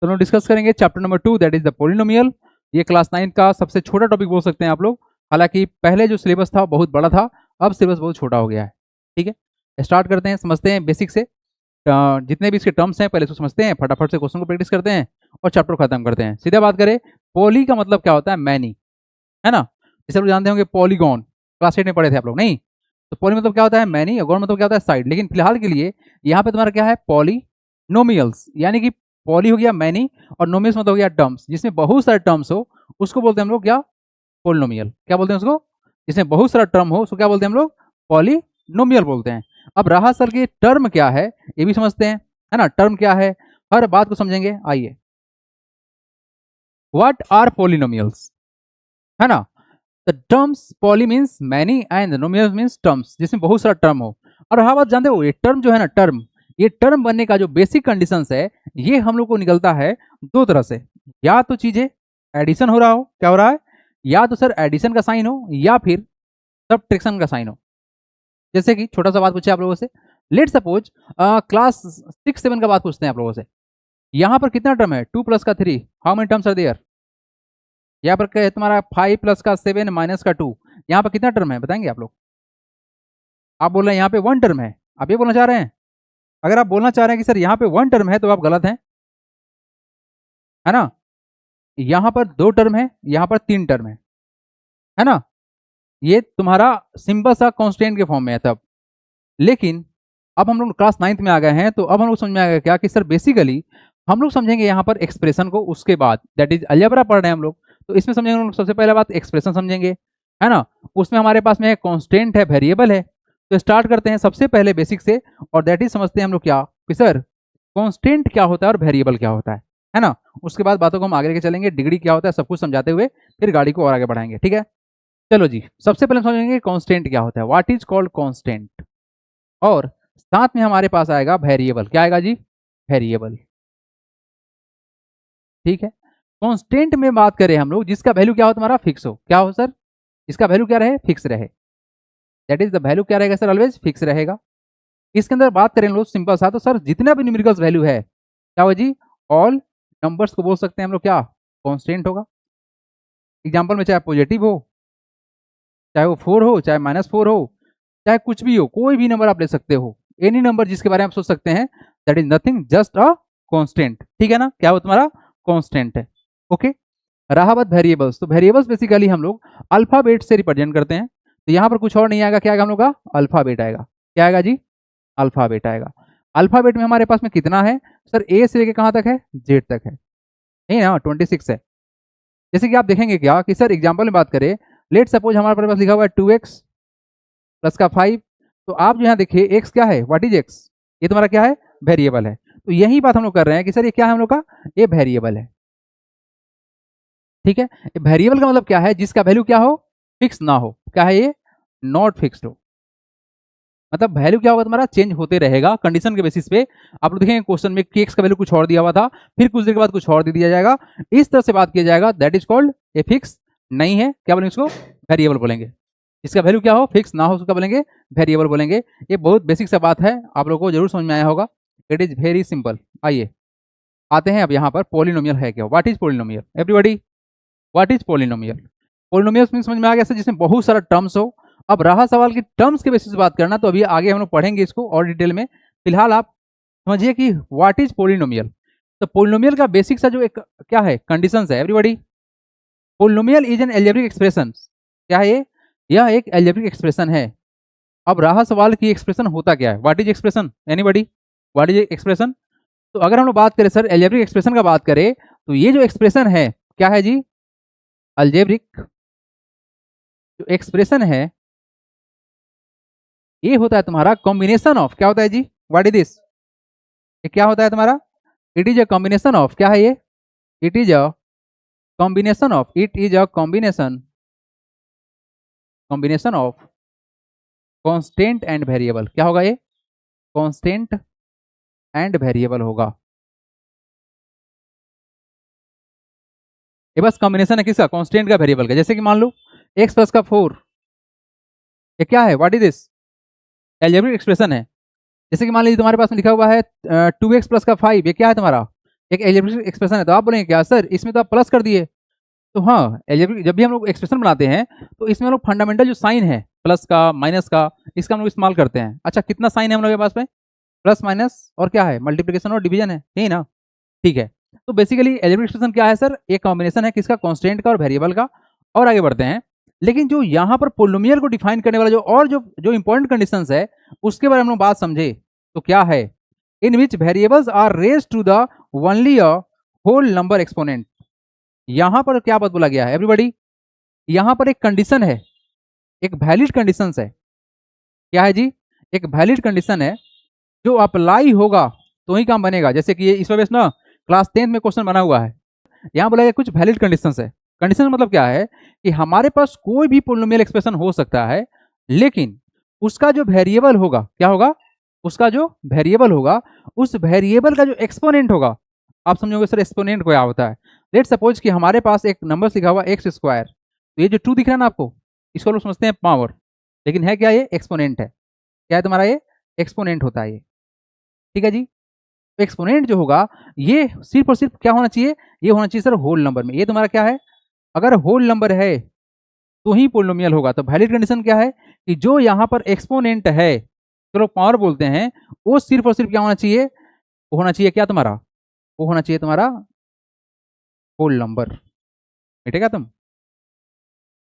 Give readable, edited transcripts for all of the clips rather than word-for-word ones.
तो हम लोग डिस्कस करेंगे chapter number 2 that is the polynomial. ये क्लास 9 का सबसे छोटा टॉपिक बोल सकते हैं आप लोग। हालांकि पहले जो सिलेबस था बहुत बड़ा था, अब सिलेबस बहुत छोटा हो गया है। ठीक है, स्टार्ट करते हैं, समझते हैं बेसिक से। जितने भी इसके टर्म्स हैं पहले इसको समझते हैं, फटाफट से क्वेश्चन को प्रैक्टिस करते हैं और चैप्टर को खत्म करते हैं। सीधा बात करें, पॉली का मतलब क्या होता है? मैनी, है ना। जैसे आप लोग जानते होंगे पॉलीगॉन, क्लास 8 में पढ़े थे आप लोग, नहीं? तो पॉली मतलब क्या होता है? मैनी, और गॉन मतलब क्या होता है? साइड। लेकिन फिलहाल के लिए यहाँ पे तुम्हारा क्या है? पॉलीनोमियल्स, यानी कि पॉली हो गया मैनी और नोमियल्स मतलब हो गया टर्म्स। जिसमें बहुत सारे टर्म्स हो उसको बोलते हैं हम लोग क्या? पोलिनोमियल। क्या बोलते हैं उसको? जिसमें बहुत सारा टर्म हो उसको क्या बोलते हैं हम लोग? पॉलिनोमियल बोलते हैं। अब रहा सर कि टर्म क्या है, ये भी समझते हैं, है ना। टर्म क्या है, हर बात को समझेंगे। आइए, व्हाट आर पोलिनोमियल्स, है ना। The terms poly means many and नोमियल means terms, जिसमें बहुत सारा टर्म हो। और हाँ बात जानते हो, ये टर्म जो है ना, टर्म, ये टर्म बनने का जो बेसिक कंडीशंस है, ये हम लोग को निकलता है दो तरह से। या तो चीजें एडिशन हो रहा हो, क्या हो रहा है? या तो सर एडिशन का साइन हो, या फिर सब्ट्रैक्शन का साइन हो। जैसे कि छोटा सा बात पूछे आप लोगों से, लेट सपोज क्लास 6-7 का बात पूछते हैं आप लोगों से। यहाँ पर कितना टर्म है? 2 + 3, how many terms are there? यहाँ पर क्या है तुम्हारा? 5 + 7 - 2, यहाँ पर कितना टर्म है बताएंगे आप लोग? आप बोल रहे हैं यहाँ पे 1 टर्म है, आप ये बोलना चाह रहे हैं? अगर आप बोलना चाह रहे हैं कि सर यहाँ पे 1 टर्म है तो आप गलत हैं, है ना। यहाँ पर 2 टर्म है, यहाँ पर 3 टर्म है ना। ये तुम्हारा सिंपल सा कांस्टेंट के फॉर्म में है तब। लेकिन अब हम लोग क्लास 9th में आ गए हैं, तो अब हम लोग समझ में आ गया क्या कि सर बेसिकली हम लोग समझेंगे यहाँ पर एक्सप्रेशन को, उसके बाद दैट इज अलजेब्रा पढ़ रहे हैं हम लोग, तो इसमें समझेंगे हम लोग सबसे पहले बात एक्सप्रेशन समझेंगे, है ना। उसमें हमारे पास में कांस्टेंट है, वेरिएबल है। तो स्टार्ट करते हैं सबसे पहले बेसिक से, और दैट इज समझते हैं हम लोग क्या कि सर कांस्टेंट क्या होता है और वेरिएबल क्या होता है ना। उसके बाद बातों को हम आगे लेके चलेंगे, डिग्री क्या होता है सब कुछ समझाते हुए फिर गाड़ी को और आगे बढ़ाएंगे। ठीक है, चलो जी, सबसे पहले समझेंगे कांस्टेंट क्या होता है, व्हाट इज कॉल्ड कांस्टेंट। और साथ में हमारे पास आएगा वेरिएबल। क्या आएगा जी? वेरिएबल। ठीक है, कांस्टेंट में बात करें हम लोग जिसका वैल्यू क्या हो तुम्हारा? फिक्स हो। क्या हो सर? इसका वैल्यू क्या रहे? फिक्स रहे। दैट इज द वैल्यू क्या रहेगा सर? ऑलवेज फिक्स रहेगा। इसके अंदर बात करें हम लोग सिंपल सा, तो सर जितना भी न्यूमेरिकल्स वैल्यू है क्या हो जी? ऑल नंबर्स को बोल सकते हैं हम लोग क्या? कांस्टेंट होगा। एग्जांपल में चाहे पॉजिटिव हो, चाहे वो 4 हो, चाहे -4 हो, चाहे कुछ भी हो, कोई भी नंबर आप ले सकते हो। एनी नंबर जिसके बारे में आप सोच सकते हैं, that is nothing just a constant. ठीक है ना, क्या वो तुम्हारा कांस्टेंट है। ओके, रहा बात वेरिएबल्स, तो वेरिएबल्स बेसिकली हम लोग अल्फाबेट से रिप्रेजेंट करते हैं। तो यहाँ पर कुछ और नहीं आएगा, क्या आएगा हम लोग का? अल्फाबेट आएगा। क्या आएगा जी? अल्फाबेट आएगा। अल्फाबेट में हमारे पास में कितना है सर? ए से लेके कहाँ तक है? जेड तक है, नहीं ना, 26 है। जैसे कि आप देखेंगे क्या कि सर एग्जाम्पल में बात करें, लेट सपोज हमारे पास लिखा हुआ है 2x + 5। तो आप जो यहाँ देखिए x क्या है? What is x? ये तुम्हारा क्या है? वेरिएबल है। तो यही बात हम लोग कर रहे हैं कि सर ये क्या है हम लोग का? ये वेरिएबल है। ठीक है, वेरिएबल का मतलब क्या है? जिसका वैल्यू क्या हो? फिक्स ना हो। क्या है ये? नॉट फिक्स्ड हो। मतलब वैल्यू क्या होगा तुम्हारा? चेंज होते रहेगा कंडीशन के बेसिस पे। आप लोग देखेंगे क्वेश्चन में कि x का वैल्यू कुछ और दिया हुआ था, फिर कुछ देर के बाद कुछ और दे दिया जाएगा। इस तरह से बात किया जाएगा, that is called a fix नहीं है। क्या बोलेंगे इसको? वेरिएबल बोलेंगे। इसका वैल्यू क्या हो? फिक्स ना हो, उसका बोलेंगे वेरिएबल बोलेंगे। ये बहुत बेसिक सा बात है, आप लोगों को जरूर समझ में आया होगा। It is very simple. आइए आते हैं अब यहाँ पर पोलिनोमियल है क्या? What is polynomial everybody? What is polynomial? Polynomials में समझ में आ गया सर, जिसमें बहुत सारा टर्म्स हो। अब रहा सवाल की टर्म्स के बेसिस बात करना, तो अभी आगे हम लोग पढ़ेंगे इसको और डिटेल में। फिलहाल आप समझिए कि व्हाट इज पोलिनोमियल। तो पोलिनोमियल का बेसिक सा जो एक क्या है कंडीशन है everybody, polynomial is an algebraic expression. क्या है ये? यह एक एल्जेब्रिक एक्सप्रेशन है। अब रहा सवाल की एक्सप्रेशन होता क्या है? What is expression anybody? What is expression? तो अगर हम लोग बात करें सर एल्जेब्रिक एक्सप्रेशन का बात करें, तो ये जो एक्सप्रेशन है क्या है जी? अल्जेब्रिक जो एक्सप्रेशन है ये होता है तुम्हारा कॉम्बिनेशन ऑफ, क्या होता है जी? What is this? ये क्या होता है तुम्हारा? It is a combination of, क्या है ये? It is a combination of, it is a combination of constant and variable. क्या होगा ये? कांस्टेंट एंड वेरिएबल होगा। ये बस कॉम्बिनेशन है किसका? कांस्टेंट का, वेरिएबल का। जैसे कि मान लो x + 4, ये क्या है? What is this? Algebraic expression है। जैसे कि मान लीजिए तुम्हारे पास में लिखा हुआ है 2x + 5, ये क्या है तुम्हारा? एक एल्जेब्रिक एक्सप्रेशन है, तो आप बोलेंगे क्या सर इसमें तो आप प्लस कर दिए। तो हाँ, एल्जेब्रिक जब भी हम लोग एक्सप्रेशन बनाते हैं तो इसमें हम लोग फंडामेंटल जो साइन है प्लस का माइनस का, इसका हम लोग इस्तेमाल करते हैं। अच्छा कितना साइन है हम लोग के पास में, प्लस माइनस और क्या है, मल्टीप्लिकेशन और डिवीजन है, यही ना, ठीक है। तो बेसिकली एल्जेब्रिक एक्सप्रेशन क्या है सर, एक कॉम्बिनेशन है किसका, कांस्टेंट का और वेरिएबल का। और आगे बढ़ते हैं, लेकिन जो यहाँ पर पोलिनोमियल को डिफाइन करने वाला जो और जो इंपॉर्टेंट कंडीशंस है उसके बारे में हम लोग बात समझे तो क्या है, in which variables are raise to the only a whole number exponent. यहां पर क्या बात बोला गया है एवरीबॉडी, यहां पर एक कंडीशन है, एक वैलिड कंडीशन है। क्या है जी, एक वैलिड कंडीशन है जो अप्लाई होगा तो ही काम बनेगा। जैसे कि ये इस वजह से ना क्लास 10 में क्वेश्चन बना हुआ है, यहां बोला गया कुछ वैलिड कंडीशंस है। कंडीशन मतलब क्या है कि हमारे पास कोई भी पोलिनोमियल एक्सप्रेशन हो सकता है, लेकिन उसका जो वेरिएबल होगा, क्या होगा, उसका जो वेरिएबल होगा, उस वेरिएबल का जो एक्सपोनेंट होगा, आप समझोगे सर एक्सपोनेंट क्या होता है। लेट सपोज कि हमारे पास एक नंबर लिखा हुआ एक्स स्क्वायर, तो ये जो 2 दिख रहा है ना आपको, इसको लोग समझते हैं पावर, लेकिन है क्या, ये एक्सपोनेंट है। क्या है तुम्हारा, ये एक्सपोनेंट होता है ये, ठीक है जी। एक्सपोनेंट जो होगा ये सिर्फ और सिर्फ क्या होना चाहिए, ये होना चाहिए सर होल नंबर में। ये तुम्हारा क्या है, अगर होल नंबर है तो ही पोलिनोमियल होगा। तो वैलिड कंडीशन क्या है कि जो यहाँ पर एक्सपोनेंट है, चलो पावर बोलते हैं, वो सिर्फ और सिर्फ क्या होना चाहिए, वो होना चाहिए क्या तुम्हारा, वो होना चाहिए तुम्हारा होल नंबर। मिटेगा तुम,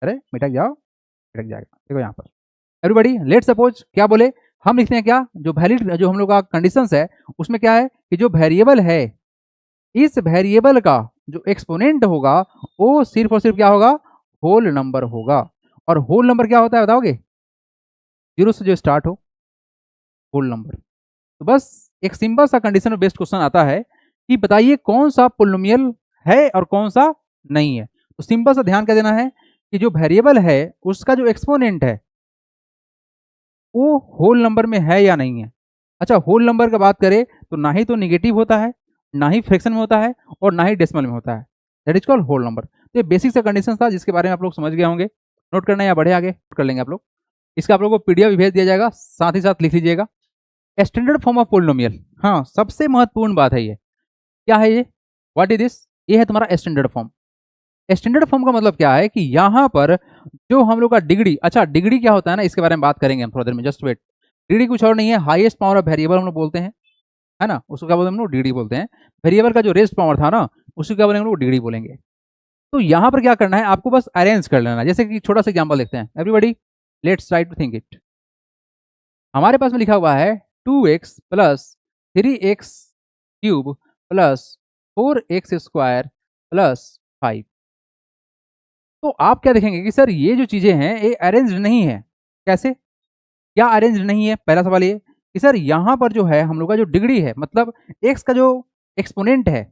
अरे मिटक जाओ, मिटक जाएगा। देखो यहाँ पर एवरीबॉडी, लेट सपोज क्या बोले, हम लिखते हैं क्या, जो वैलिड जो हम लोग का कंडीशंस है उसमें क्या है कि जो वेरिएबल है, इस वेरिएबल का जो एक्सपोनेंट होगा वो सिर्फ और सिर्फ क्या होगा, होल नंबर होगा। और होल नंबर क्या होता है बताओगे, जीरो से जो स्टार्ट हो, होल नंबर। तो बस एक सिंपल सा कंडीशन बेस्ड क्वेश्चन आता है कि बताइए कौन सा पोलिनोमियल है और कौन सा नहीं है। तो सिंपल सा ध्यान क्या देना है कि जो वेरिएबल है उसका जो एक्सपोनेंट है वो होल नंबर में है या नहीं है। अच्छा होल नंबर की बात करें तो ना ही तो निगेटिव होता है, ना ही फ्रैक्शन में होता है, और ना ही डेसिमल में होता है, that is called whole number. तो ये बेसिक सा कंडीशन था जिसके बारे में आप लोग समझ गए होंगे। नोट करना या बढ़े आगे कर लेंगे आप लोग। इसका आप लोगों को पीडीएफ भी भेज दिया जाएगा, साथ ही साथ लिख लीजिएगा स्टैंडर्ड फॉर्म ऑफ पोलिनोमियल। हाँ सबसे महत्वपूर्ण बात है ये, क्या है ये, व्हाट इज दिस, ये है तुम्हारा स्टैंडर्ड फॉर्म। स्टैंडर्ड फॉर्म का मतलब क्या है कि यहाँ पर जो हम लोग का डिग्री, अच्छा डिग्री क्या होता है ना, इसके बारे में बात करेंगे हम थोड़ा देर में, जस्ट वेट। डिग्री कुछ और नहीं है, हाईएस्ट पावर ऑफ वेरिएबल हम लोग बोलते हैं, है ना, उसको क्या बोलते हैं हम लोग, डिग्री बोलते हैं। वेरिएबल का जो रेस्ट पावर था ना, उसको क्या बोलेंगे हम लोग, डिग्री बोलेंगे। तो यहाँ पर क्या करना है आपको, बस अरेंज कर लेना। जैसे कि छोटा सा एग्जाम्पल देखते हैं everybody, let's try to think it. हमारे पास में लिखा हुआ है 2x plus 3x cube plus 4x square plus 5। तो आप क्या देखेंगे कि सर ये जो चीजें हैं ये अरेंज नहीं है। कैसे, क्या अरेंज नहीं है, पहला सवाल ये कि सर यहाँ पर जो है हम लोग का जो डिग्री है, मतलब x का जो एक्सपोनेंट है,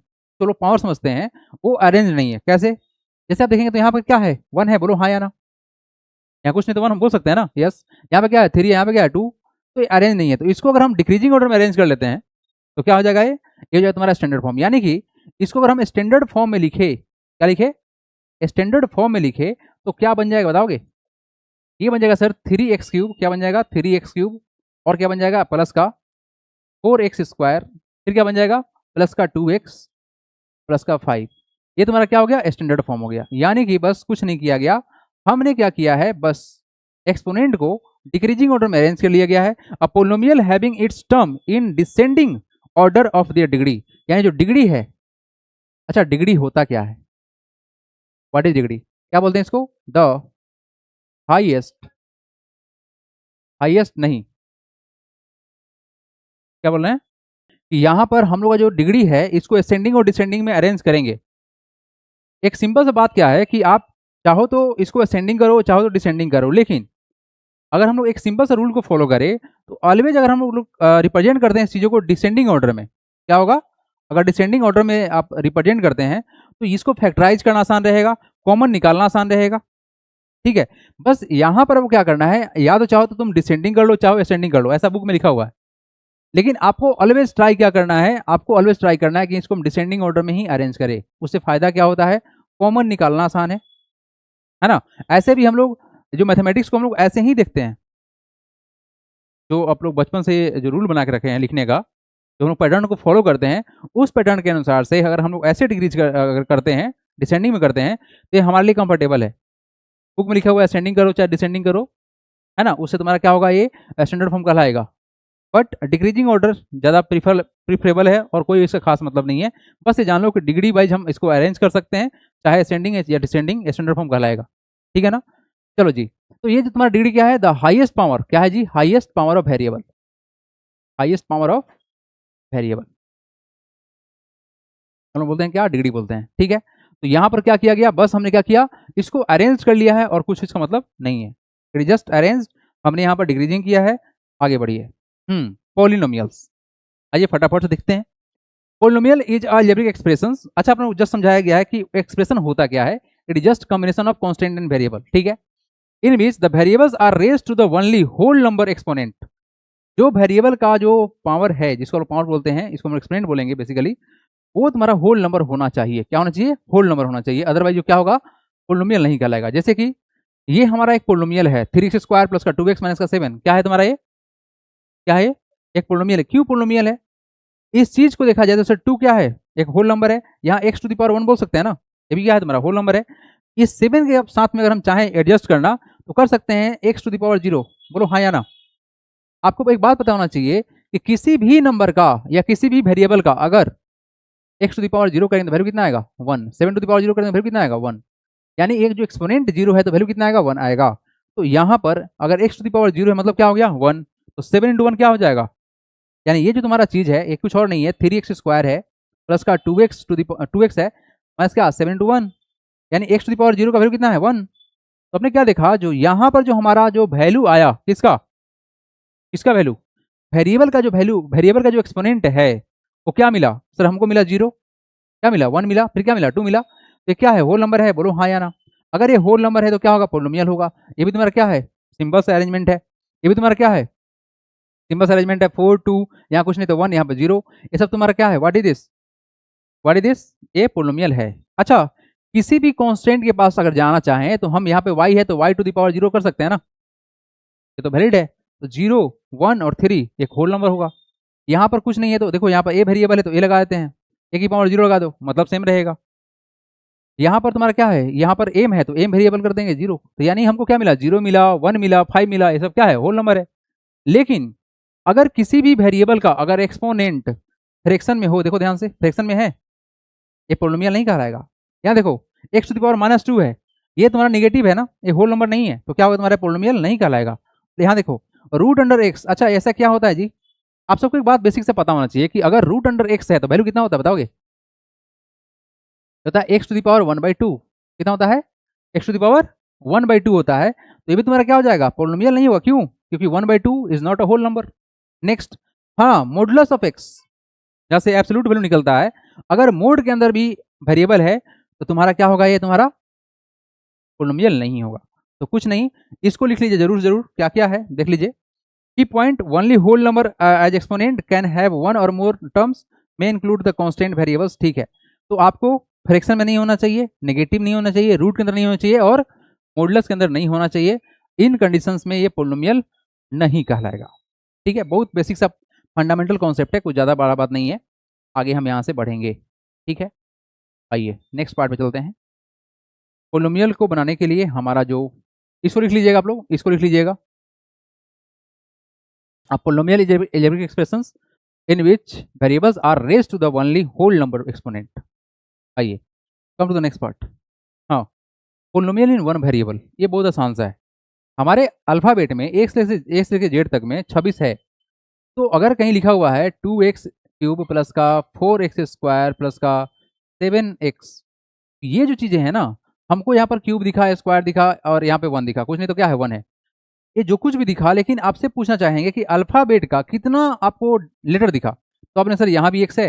तो लोग पावर समझते हैं, वो अरेंज नहीं है। कैसे, जैसे आप देखेंगे तो यहाँ पर क्या है, 1 है, बोलो हाँ या ना, यहाँ कुछ नहीं तो 1 हम बोल सकते हैं ना, यस। यहाँ पे क्या है 3, यहाँ पे क्या है 2, तो ये अरेंज नहीं है। तो इसको अगर हम डिक्रीजिंग ऑर्डर में अरेंज कर लेते हैं तो क्या हो जाएगा, ये हो जाएगा तुम्हारा स्टैंडर्ड फॉर्म। यानी कि इसको अगर हम स्टैंडर्ड फॉर्म में लिखे, क्या लिखे, स्टैंडर्ड फॉर्म में लिखे, तो क्या बन जाएगा बताओगे, ये बन जाएगा सर 3x क्यूब, क्या बन जाएगा 3x क्यूब, और क्या बन जाएगा प्लस का 4x स्क्वायर, फिर क्या बन जाएगा प्लस का 2x प्लस का 5। ये तुम्हारा क्या हो गया, स्टैंडर्ड फॉर्म हो गया। यानी कि बस कुछ नहीं किया गया, हमने क्या किया है, बस एक्सपोनेंट को डिक्रीजिंग ऑर्डर में अरेंज कर लिया गया है। A polynomial having its term in descending order of their degree, यानी जो डिग्री है, अच्छा डिग्री होता क्या है, व्हाट इज डिग्री, क्या बोलते हैं इसको, द हाईएस्ट, हाईएस्ट नहीं, क्या बोल रहे हैं कि यहाँ पर हम लोग का जो डिग्री है इसको असेंडिंग और डिसेंडिंग में अरेंज करेंगे। एक सिंपल सा बात क्या है कि आप चाहो तो इसको असेंडिंग करो, चाहो तो डिसेंडिंग करो, लेकिन अगर हम लोग एक सिंपल सा रूल को फॉलो करें तो ऑलवेज अगर हम लोग रिप्रेजेंट करते हैं चीज़ों को डिसेंडिंग ऑर्डर में, क्या होगा, अगर डिसेंडिंग ऑर्डर में आप रिप्रेजेंट करते हैं तो इसको फैक्टराइज करना आसान रहेगा, कॉमन निकालना आसान रहेगा, ठीक है। बस यहाँ पर वो क्या करना है, या तो चाहो तो तुम डिसेंडिंग कर लो, चाहो असेंडिंग कर लो, ऐसा बुक में लिखा हुआ है। लेकिन आपको ऑलवेज ट्राई क्या करना है, आपको ऑलवेज ट्राई करना है कि इसको हम डिसेंडिंग ऑर्डर में ही अरेंज करें। उससे फायदा क्या होता है, कॉमन निकालना आसान है ना। ऐसे भी हम लोग जो मैथमेटिक्स को हम लोग ऐसे ही देखते हैं, जो आप लोग बचपन से जो रूल बना के रखे हैं लिखने का, जो हम लोग पैटर्न को फॉलो करते हैं, उस पैटर्न के अनुसार से अगर हम लोग ऐसे डिक्रीज अगर करते हैं, डिसेंडिंग में करते हैं, तो ये हमारे लिए कंफर्टेबल है। बुक में लिखा हुआ है असेंडिंग करो चाहे डिसेंडिंग करो, है ना, उससे तुम्हारा क्या होगा, ये स्टैंडर्ड फॉर्म कहलाएगा। बट डिक्रीजिंग ऑर्डर ज़्यादा प्रीफरेबल है और कोई इसका खास मतलब नहीं है। बस ये जान लो कि डिग्री वाइज हम इसको अरेंज कर सकते हैं, चाहे असेंडिंग या डिसेंडिंग, स्टैंडर्ड फॉर्म कहलाएगा। ठीक है ना। चलो जी, तो ये जो तुम्हारा डिग्री क्या है, द हाईएस्ट पावर, क्या है जी, highest power of variable, highest power of variable हम लोग बोलते हैं क्या, डिग्री बोलते हैं। ठीक है, तो यहाँ पर क्या किया गया, बस हमने क्या किया, इसको अरेंज कर लिया है और कुछ इसका मतलब नहीं है, इट जस्ट अरेंज, हमने यहाँ पर डिक्रीजिंग किया है। आगे बढ़िए। पॉलिनोमियल्स, आइए फटाफट से देखते हैं। Polynomial is a algebraic expression. अच्छा, आपने जस्ट समझाया गया है कि एक्सप्रेशन होता क्या है, it is just combination of constant and variable. ठीक है, in which the variables are raised to the only whole number exponent. जो वेरिएबल का जो पावर है, जिसको हम पावर बोलते हैं, इसको हम एक्सपोनेंट बोलेंगे बेसिकली, वो तुम्हारा होल नंबर होना चाहिए। क्या होना चाहिए, होल नंबर होना चाहिए, अदरवाइज जो क्या होगा, पोलिनोमियल नहीं कहलाएगा। जैसे कि ये हमारा एक पोलिनोमियल है, 3x² प्लस का 2x माइनस का 7, क्या है तुम्हारा ये, क्या है, एक पोलिनोमियल है। क्यों पोलिनोमियल है, इस चीज को देखा जाए तो सर 2 क्या है, एक होल नंबर है, यहाँ x⁻1 बोल सकते हैं ना, ये भी क्या है तुम्हारा होल नंबर है। इस 7 के साथ में अगर हम चाहें एडजस्ट करना तो कर सकते हैं x⁻0, बोलो हाँ या ना। आपको एक बात पता होना चाहिए कि किसी भी नंबर का या किसी भी वेरिएबल का अगर x⁻0 करेंगे तो वैल्यू कितना आएगा, 1, 7⁻0 करेंगे तो वैल्यू कितना आएगा, 1, यानी एक जो एक्सपोनेंट 0 है तो वैल्यू कितना आएगा, 1 आएगा। तो यहाँ पर अगर x⁻0 है मतलब क्या हो गया, 1, तो 7 × 1 क्या हो जाएगा, यानी ये जो तुम्हारा चीज है ये कुछ और नहीं है, 3x² है प्लस का 2x है माइनस क्या 7 × 1, यानी x⁻0 का वैल्यू कितना है, 1। तो आपने क्या देखा, जो यहाँ पर जो हमारा जो वैल्यू आया, किसका, किसका वैल्यू, वेरिएबल का जो वैल्यू, वेरिएबल का जो एक्सपोनेंट है, वो क्या मिला सर, हमको मिला 0, क्या मिला, 1 मिला, फिर क्या मिला, 2 मिला। तो ये क्या है, होल नंबर है, बोलो हाँ या ना। अगर ये होल नंबर है तो क्या होगा, पोलिनोमियल होगा। ये भी तुम्हारा क्या है, सिंपल सा अरेंजमेंट है। ये भी तुम्हारा क्या है, सिंपल अरेंजमेंट है, 4 2, यहाँ कुछ नहीं तो 1, यहाँ पे 0, ये सब तुम्हारा क्या है, what is this, what is this, ये पोलिनोमियल है। अच्छा, किसी भी कांस्टेंट के पास अगर जाना चाहें तो हम यहाँ पे y है तो y⁻0 कर सकते हैं ना, ये तो वैलिड है। तो 0 1 और 3 एक होल नंबर होगा। यहाँ पर कुछ नहीं है तो देखो, यहाँ पर a वेरिएबल है तो a लगा देते हैं, a⁻0 लगा दो, मतलब सेम रहेगा। यहाँ पर तुम्हारा क्या है, यहाँ पर m है तो m वेरिएबल कर देंगे 0, तो यानी हमको क्या मिला, 0 मिला, 1 मिला, 5 मिला, ये सब क्या है, होल नंबर है। लेकिन अगर किसी भी वेरिएबल का अगर एक्सपोनेंट फ्रैक्शन में हो, देखो ध्यान से, फ्रैक्शन में है, ये पोलिनोमियल नहीं कहलाएगा। यहाँ देखो x⁻2 है, ये तुम्हारा नेगेटिव है ना, ये होल नंबर नहीं है, तो क्या होगा, तुम्हारा पोलिनोमियल नहीं कहलाएगा। तो यहाँ देखो √x, अच्छा ऐसा क्या होता है जी, आप सबको एक बात बेसिक से पता होना चाहिए कि अगर √x है तो वैल्यू कितना होता है बताओगे, होता है x⁻1/2, कितना होता है, x⁻1/2 होता है। तो ये भी तुम्हारा क्या हो जाएगा, पोलिनोमियल नहीं होगा, क्यों, क्योंकि 1/2 is not a whole number. Next, हाँ, मॉडुलस ऑफ x, जहाँ से एब्सोल्यूट वैल्यू निकलता है, अगर मोड के अंदर भी वेरिएबल है तो तुम्हारा क्या होगा, ये तुम्हारा पोलिनोमियल नहीं होगा। तो कुछ नहीं, इसको लिख लीजिए जरूर जरूर, क्या क्या है देख लीजिए। Key point, only whole number as exponent can have 1 और मोर टर्म्स में इंक्लूड द कांस्टेंट वेरिएबल्स। ठीक है, तो आपको फ्रैक्शन में नहीं होना चाहिए, नेगेटिव नहीं होना चाहिए, रूट के अंदर नहीं होना चाहिए और मॉडुलस के अंदर नहीं होना चाहिए। इन कंडीशंस में ये पोलिनोमियल नहीं कहलाएगा। ठीक है, बहुत बेसिक सा फंडामेंटल कॉन्सेप्ट है, कुछ ज़्यादा बड़ा बात नहीं है। आगे हम यहाँ से बढ़ेंगे। ठीक है, आइए नेक्स्ट पार्ट पे चलते हैं। पोलिनोमियल को बनाने के लिए हमारा जो, इसको लिख लीजिएगा आप लोग, इसको लिख लीजिएगा, A polynomial is algebraic expressions in which variables are raised to the only whole number exponent. आइए, come to the next part. हाँ, पोलिनोमियल इन वन वेरिएबल, ये बहुत आसान सा है। हमारे अल्फाबेट में एक से लेकर जेड तक में 26 है, तो अगर कहीं लिखा हुआ है 2x³ प्लस का 4x² प्लस का 7x, ये जो चीज़ें हैं ना, हमको यहाँ पर क्यूब दिखा, स्क्वायर दिखा और यहाँ पे 1 दिखा, कुछ नहीं तो क्या है, 1 है। ये जो कुछ भी दिखा, लेकिन आपसे पूछना चाहेंगे कि अल्फाबेट का कितना आपको लेटर दिखा, तो आपने सर यहाँ भी एक्स है,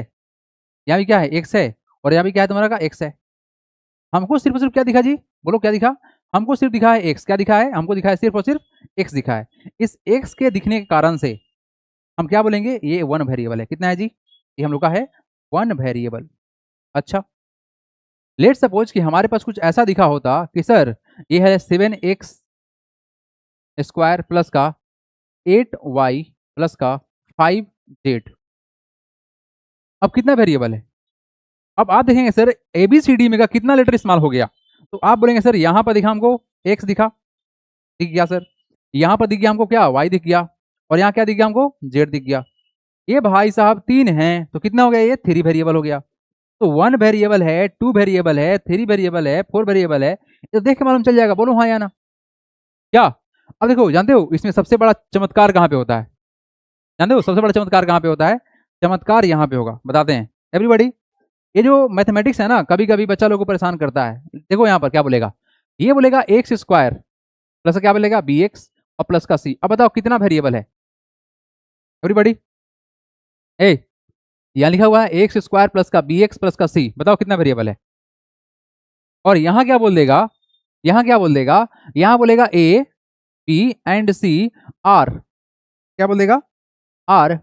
यहाँ भी क्या है, एक्स है, और यहाँ भी क्या है तुम्हारा का एक्स है। हमको सिर्फ और सिर्फ क्या दिखा जी, बोलो क्या दिखा, हमको सिर्फ दिखा है एक्स, क्या दिखा है, हमको दिखा है सिर्फ और सिर्फ एक्स दिखा है। इस एक्स के दिखने के कारण से हम क्या बोलेंगे, ये वन वेरिएबल है। कितना है जी, ये हम लोग का है वन वेरिएबल। अच्छा, लेट सपोज कि हमारे पास कुछ ऐसा दिखा होता कि सर ये है 7x² प्लस का 8y प्लस का 5z, अब कितना वेरिएबल है? अब आप देखेंगे सर ABCD में का कितना लेटर इस्तेमाल हो गया, तो आप बोलेंगे सर यहाँ पर दिखा हमको X दिखा, दिख गया सर, यहाँ पर दिख गया हमको क्या Y दिख गया, और यहाँ क्या दिख गया हमको Z दिख गया। ये भाई साहब 3 हैं, तो कितना हो गया, ये 3 वेरिएबल हो गया। तो 1 वेरिएबल है, 2 वेरिएबल है, 3 वेरिएबल है, 4 वेरिएबल है, तो देख के मालूम चल जाएगा, बोलो हाँ या ना। क्या? अब देखो, जानते हो इसमें सबसे बड़ा चमत्कार कहाँ पे होता है? जानते हो सबसे बड़ा चमत्कार कहाँ पे होता है? चमत्कार यहाँ पे होगा, बताते हैं एवरीबॉडी। ये जो मैथमेटिक्स है ना, कभी कभी बच्चा लोगों को परेशान करता है। देखो यहाँ पर क्या बोलेगा, ये बोलेगा एक्स स्क्वायर प्लस क्या बोलेगा BX और प्लस का C। अब बताओ कितना वेरिएबल है एवरीबॉडी? ए, यहाँ लिखा हुआ है एक्स स्क्वायर प्लस का BX प्लस का C, बताओ कितना वेरिएबल है। और यहाँ क्या बोल देगा, यहाँ क्या बोल देगा, यहाँ बोलेगा A B and C are, क्या बोल देगा, are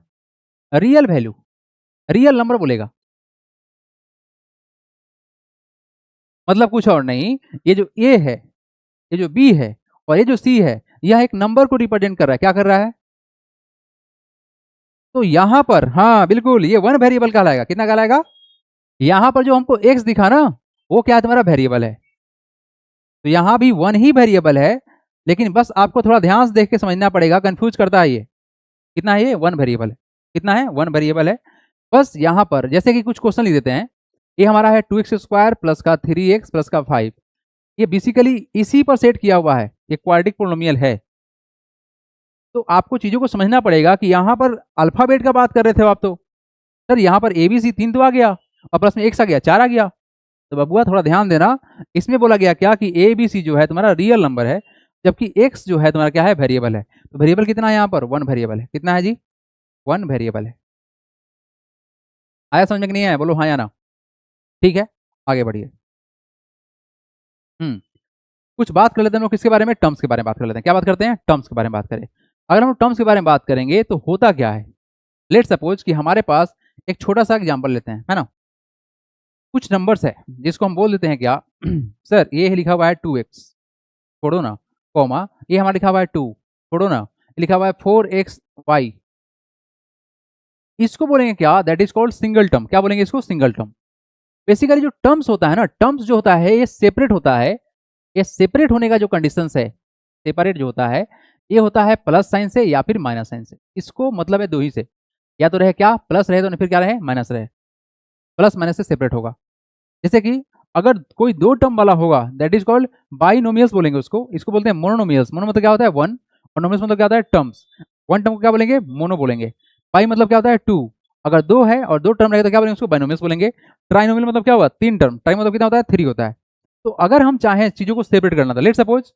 real value, real number बोलेगा। मतलब कुछ और नहीं, ये जो A है, ये जो B है और ये जो C है, यह एक नंबर को रिप्रेजेंट कर रहा है। क्या कर रहा है? तो यहां पर हाँ बिल्कुल ये 1 वेरिएबल कहलाएगा। कितना कहलाएगा? यहां पर जो हमको x दिखा ना, वो क्या है, तुम्हारा वेरिएबल है। तो यहां भी 1 ही वेरिएबल है, लेकिन बस आपको थोड़ा ध्यान से देख के समझना पड़ेगा, कंफ्यूज करता है ये। कितना है ये? 1 वेरिएबल है। कितना है? 1 वेरिएबल है। बस यहां पर जैसे कि कुछ क्वेश्चन लिख देते हैं, ये हमारा है 2x स्क्वायर प्लस का 3x प्लस का 5। ये बेसिकली इसी पर सेट किया हुआ है, ये क्वाड्रेटिक पोलिनोमियल है। तो आपको चीजों को समझना पड़ेगा कि यहाँ पर अल्फाबेट का बात कर रहे थे आप, तो सर यहाँ पर ABC 3 तो आ गया और प्लस में x आ गया, 4 आ गया। तो बबुआ थोड़ा ध्यान देना, इसमें बोला गया क्या कि ABC जो है तुम्हारा रियल नंबर है, जबकि x जो है तुम्हारा क्या है, वेरिएबल है। तो वेरिएबल कितना है यहाँ पर? 1 वेरिएबल है। कितना है जी? 1 वेरिएबल है। आया समझ में कि नहीं आया? बोलो हाँ या ना। ठीक है, आगे बढ़िए। कुछ बात कर लेते हैं हम लोग किसके बारे में? टर्म्स के बारे में बात कर लेते हैं। क्या बात करते हैं? टर्म्स के बारे में बात करें। अगर हम टर्म्स के बारे में बात करेंगे तो होता क्या है, लेट सपोज कि हमारे पास एक छोटा सा एग्जांपल लेते हैं, है ना। कुछ नंबर्स है जिसको हम बोल देते हैं क्या सर ये लिखा हुआ है 2x, छोड़ो ना, कॉमा ये हमारा लिखा हुआ है 2, छोड़ो ना, लिखा हुआ है 4xy। इसको बोलेंगे क्या? That is called single term. क्या बोलेंगे इसको? Single term. बेसिकली जो टर्म्स होता है ना, टर्म्स जो होता है ये सेपरेट होता है। ये सेपरेट होने का जो कंडीशन है, सेपरेट जो होता है, ये होता है प्लस साइन से या फिर माइनस साइन से। इसको मतलब है दो ही से, या तो रहे क्या, प्लस रहे तो फिर क्या रहे, माइनस रहे। प्लस माइनस से सेपरेट होगा। जैसे कि अगर कोई दो टर्म वाला होगा, दैट इज कॉल्ड बाइनोमियल्स बोलेंगे उसको। इसको बोलते हैं मोनोनोमियल्स। मोनो मतलब क्या होता है? 1, और नोमियल्स मतलब क्या होता है? टर्म्स। 1 टर्म को क्या बोलेंगे? मोनो बोलेंगे। बाई मतलब क्या होता है? 2। अगर 2 है और 2 टर्म रहेगा तो क्या बोलेंगे उसको? बाइनोमियल्स बोलेंगे। ट्राइनोमियल मतलब क्या हुआ? 3 टर्म। ट्राई मतलब कितना होता है? 3 होता है। तो अगर हम चाहें चीजों को सेपरेट करना था, लेट सपोज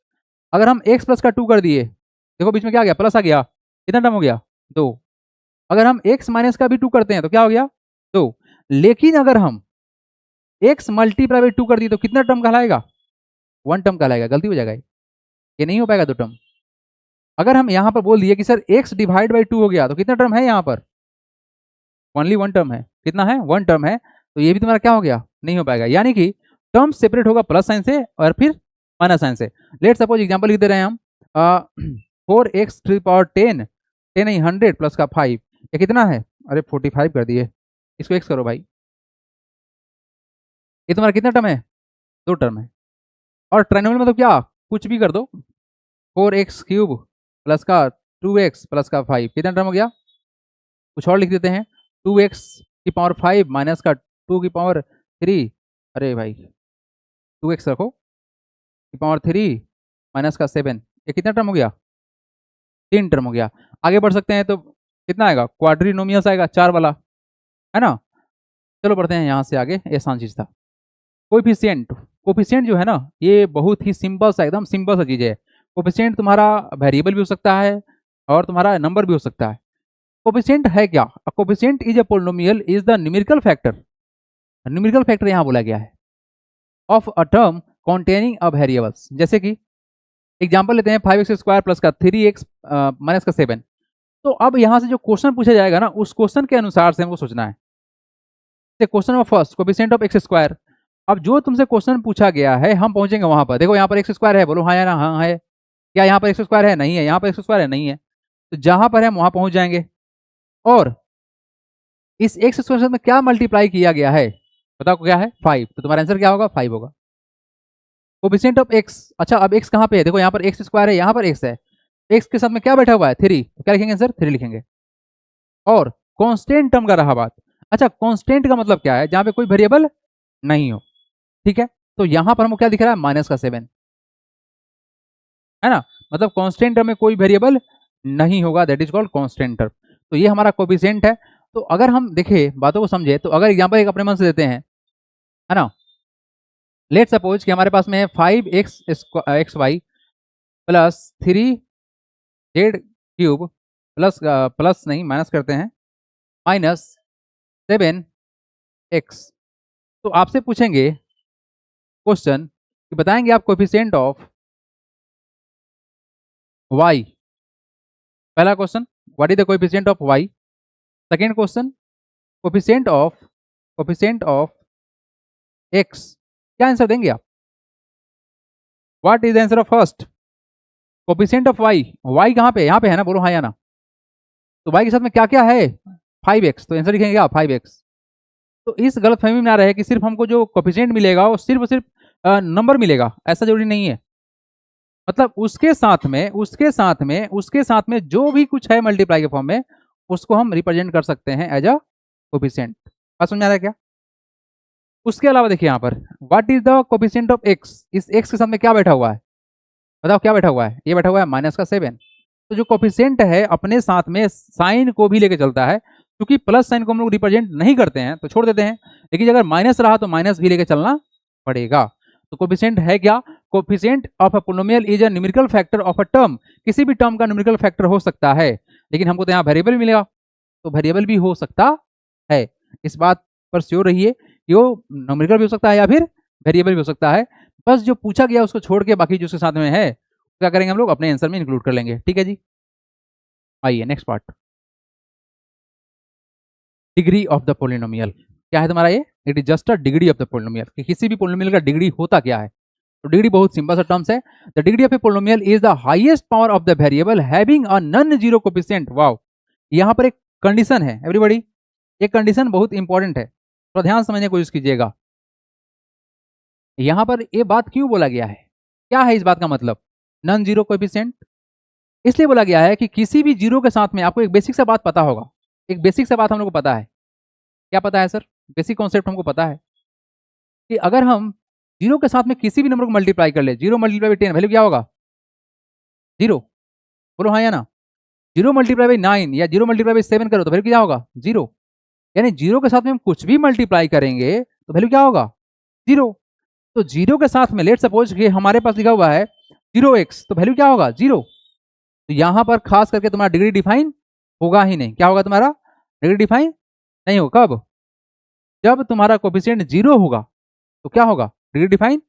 अगर हम x प्लस का 2 कर दिए, देखो बीच में क्या आ गया? प्लस आ गया। कितना टर्म हो गया? 2। अगर हम x माइनस का भी 2 करते हैं तो क्या हो गया? 2। लेकिन अगर हम x मल्टीप्लाई बाई 2 कर दिए तो कितना टर्म कहलाएगा? 1 टर्म कहलाएगा। गलती हो जाएगा, ये नहीं हो पाएगा 2 टर्म। अगर हम यहाँ पर बोल दिए कि सर x डिवाइड बाई 2 हो गया तो कितना टर्म है यहाँ पर? ओनली 1 टर्म है। कितना है? 1 टर्म है। तो ये भी तुम्हारा क्या हो गया? नहीं हो पाएगा। यानी कि टर्म सेपरेट होगा प्लस साइन से और फिर माइनस साइन से। लेट सपोज एग्जांपल लिख दे रहे हैं हम 4x⁻10, 10 नहीं 100 प्लस का 5, ये कितना है? अरे 45 कर दिए, इसको x करो भाई। ये तुम्हारा कितना टर्म है? 2 टर्म है। और ट्राइनोमियल मतलब क्या? कुछ भी कर दो। 4x³ प्लस का 2x प्लस का 5, कितना टर्म हो गया? कुछ और लिख देते हैं, 2x⁻5 माइनस का 2⁻3। अरे भाई 2x रखो, पावर 3 माइनस का 7, ये कितना टर्म हो गया? 3 टर्म हो गया। आगे बढ़ सकते हैं तो कितना आएगा? क्वाड्रिनोमियस आएगा, 4 वाला, है ना। चलो बढ़ते हैं यहाँ से आगे, ये आसान चीज था। कोएफिशिएंट। कोएफिशिएंट जो है ना, ये बहुत ही सिंपल सा, एकदम सिंपल सा चीज है। कोएफिशिएंट तुम्हारा वेरिएबल भी हो सकता है और तुम्हारा नंबर भी हो सकता है। कोएफिशिएंट है क्या? Coefficient is a polynomial is the numerical factor. Numerical factor यहाँ बोला गया है of a term containing a variables. जैसे कि एग्जाम्पल लेते हैं 5x² प्लस का 3x माइनस का 7। तो अब यहाँ से जो क्वेश्चन पूछा जाएगा ना, उस क्वेश्चन के अनुसार से हमको सोचना है। Question of first coefficient of x²। अब जो तुमसे क्वेश्चन पूछा गया है हम पहुंचेंगे वहां पर। देखो यहाँ पर x² है, बोलो हाँ या ना। हाँ है। क्या यहाँ पर x² है? नहीं है। यहाँ पर x² है? नहीं है। तो जहां पर है वहां पहुंच जाएंगे। और इस एक्स स्क्वायर के साथ में क्या मल्टीप्लाई किया गया है, बताओ क्या है, 5। तो तुम्हारा आंसर क्या होगा, 5 होगा। कोफिशिएंट ऑफ एक्स, अच्छा अब एक्स कहाँ पे है, देखो यहाँ पर एक्स स्क्वायर है, यहाँ पर एक्स है, एक्स के साथ में क्या बैठा हुआ है, 3, तो क्या लिखेंगे आंसर, 3 लिखेंगे। और कांस्टेंट टर्म का रहा बात, अच्छा कांस्टेंट का मतलब क्या है, जहां पे कोई वेरिएबल नहीं हो, ठीक है। तो यहां पर हमको क्या दिख रहा है, -7, है ना, मतलब कांस्टेंट टर्म में कोई वेरिएबल नहीं होगा, that is called constant term. तो ये हमारा कोफिशिएंट है। तो अगर हम देखें बातों को समझे, तो अगर एग्जांपल एक अपने मन से देते हैं, है ना, लेट सपोज कि हमारे पास में है 5x plus 3z³ plus plus नहीं माइनस करते हैं, -7x। तो आपसे पूछेंगे क्वेश्चन कि बताएंगे आप कोफिशिएंट ऑफ y, पहला question what is the coefficient of y, second question coefficient of x, क्या आंसर देंगे आप, what is the answer of first, coefficient of y, y कहाँ पे, यहाँ पे है ना, बोलो हाँ या ना। तो y के साथ में क्या क्या है, 5x, तो आंसर लिखेंगे क्या, 5x। तो इस गलतफहमी में ना रहे कि सिर्फ हमको जो कोफिशिएंट मिलेगा वो सिर्फ और सिर्फ नंबर मिलेगा, ऐसा जरूरी नहीं है। मतलब उसके साथ में जो भी कुछ है मल्टीप्लाई के फॉर्म में, उसको हम रिप्रेजेंट कर सकते हैं एज अ कोफिशिएंट। बात समझ आ रहा है क्या। उसके अलावा देखिए यहाँ पर what is the coefficient of x, इस एक्स के साथ में क्या बैठा हुआ है, बताओ क्या बैठा हुआ है, ये बैठा हुआ है -7। तो जो कोफिशिएंट है अपने साथ में साइन को भी लेके चलता है, क्योंकि प्लस साइन को हम लोग रिप्रेजेंट नहीं करते हैं तो छोड़ देते हैं, लेकिन अगर माइनस रहा तो माइनस भी लेके चलना पड़ेगा। तो कोफिशिएंट है क्या, coefficient of a polynomial is a numerical factor of a term, किसी भी टर्म का न्यूमेरिकल फैक्टर हो सकता है, लेकिन हमको तो यहाँ वेरिएबल मिलेगा, तो वेरिएबल भी हो सकता है। इस बात पर श्योर रहिए कि वो न्यूमेरिकल भी हो सकता है या फिर वेरिएबल भी हो सकता है। बस जो पूछा गया उसको छोड़ के बाकी जो उसके साथ में है क्या करेंगे हम लोग अपने आंसर में इंक्लूड कर लेंगे, ठीक है जी। आइए next part, degree of the polynomial, क्या है तुम्हारा ये, it is just a degree of the polynomial, कि किसी भी पोलिनोमियल का डिग्री होता क्या है। तो डिग्री बहुत सिंपल सा टर्म्स है, the degree of A polynomial is the highest power of the variable having a non zero coefficient. Wow, यहाँ पर एक कंडीशन है एवरीबॉडी, ये कंडीशन बहुत इंपॉर्टेंट है, तो ध्यान समझने की कोशिश कीजिएगा। यहाँ पर ये बात क्यों बोला गया है, क्या है इस बात का मतलब, नॉन जीरो कोफिशिएंट इसलिए बोला गया है कि किसी भी जीरो के साथ में, आपको एक बेसिक सा बात पता होगा, एक बेसिक सा बात हम लोग को पता है, क्या पता है सर, बेसिक कॉन्सेप्ट हमको पता है कि अगर हम जीरो के साथ में किसी भी नंबर को मल्टीप्लाई कर ले, 0 मल्टीप्लाई बाई 10 वैल्यू क्या होगा, 0, बोलो हाँ या ना। 0 मल्टीप्लाई बाई 9 या 0 मल्टीप्लाई बाई 7 करो तो वैल्यू क्या होगा, 0। यानी जीरो के साथ में हम कुछ भी मल्टीप्लाई करेंगे तो वैल्यू क्या होगा, 0। तो जीरो के साथ में लेट सपोज कि हमारे पास लिखा हुआ है 0x, तो वैल्यू क्या होगा, 0। तो यहां पर खास करके तुम्हारा डिग्री डिफाइन होगा ही नहीं, क्या होगा तुम्हारा, डिग्री डिफाइन नहीं होगा, कब, जब तुम्हारा कोफिशिएंट 0 होगा तो क्या होगा, डिग्री डिफाइन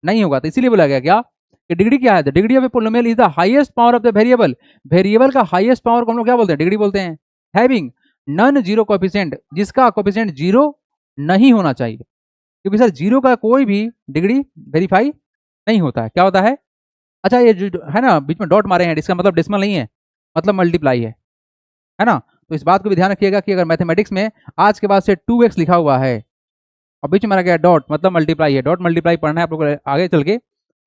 नहीं होगा। तो इसीलिए बोला गया क्या कि डिग्री क्या है, the degree of A polynomial is the highest power of the variable, variable का हाईएस्ट पावर को हम लोग क्या बोलते हैं, डिग्री बोलते हैं, हैविंग नॉन जीरो कोफिशिएंट, जिसका कोफिशिएंट 0 नहीं होना चाहिए, क्योंकि सर 0 का कोई भी डिग्री वेरीफाई नहीं होता है, क्या होता है। अच्छा ये जो है ना बीच में डॉट मारे हैं, इसका मतलब डेसिमल नहीं है, मतलब मल्टीप्लाई है ना। तो इस बात को भी ध्यान रखिएगा कि अगर मैथमेटिक्स में आज के बाद से 2x लिखा हुआ है और बीच में मारा गया डॉट, मतलब मल्टीप्लाई है, डॉट मल्टीप्लाई पढ़ना है आप लोग आगे चल के,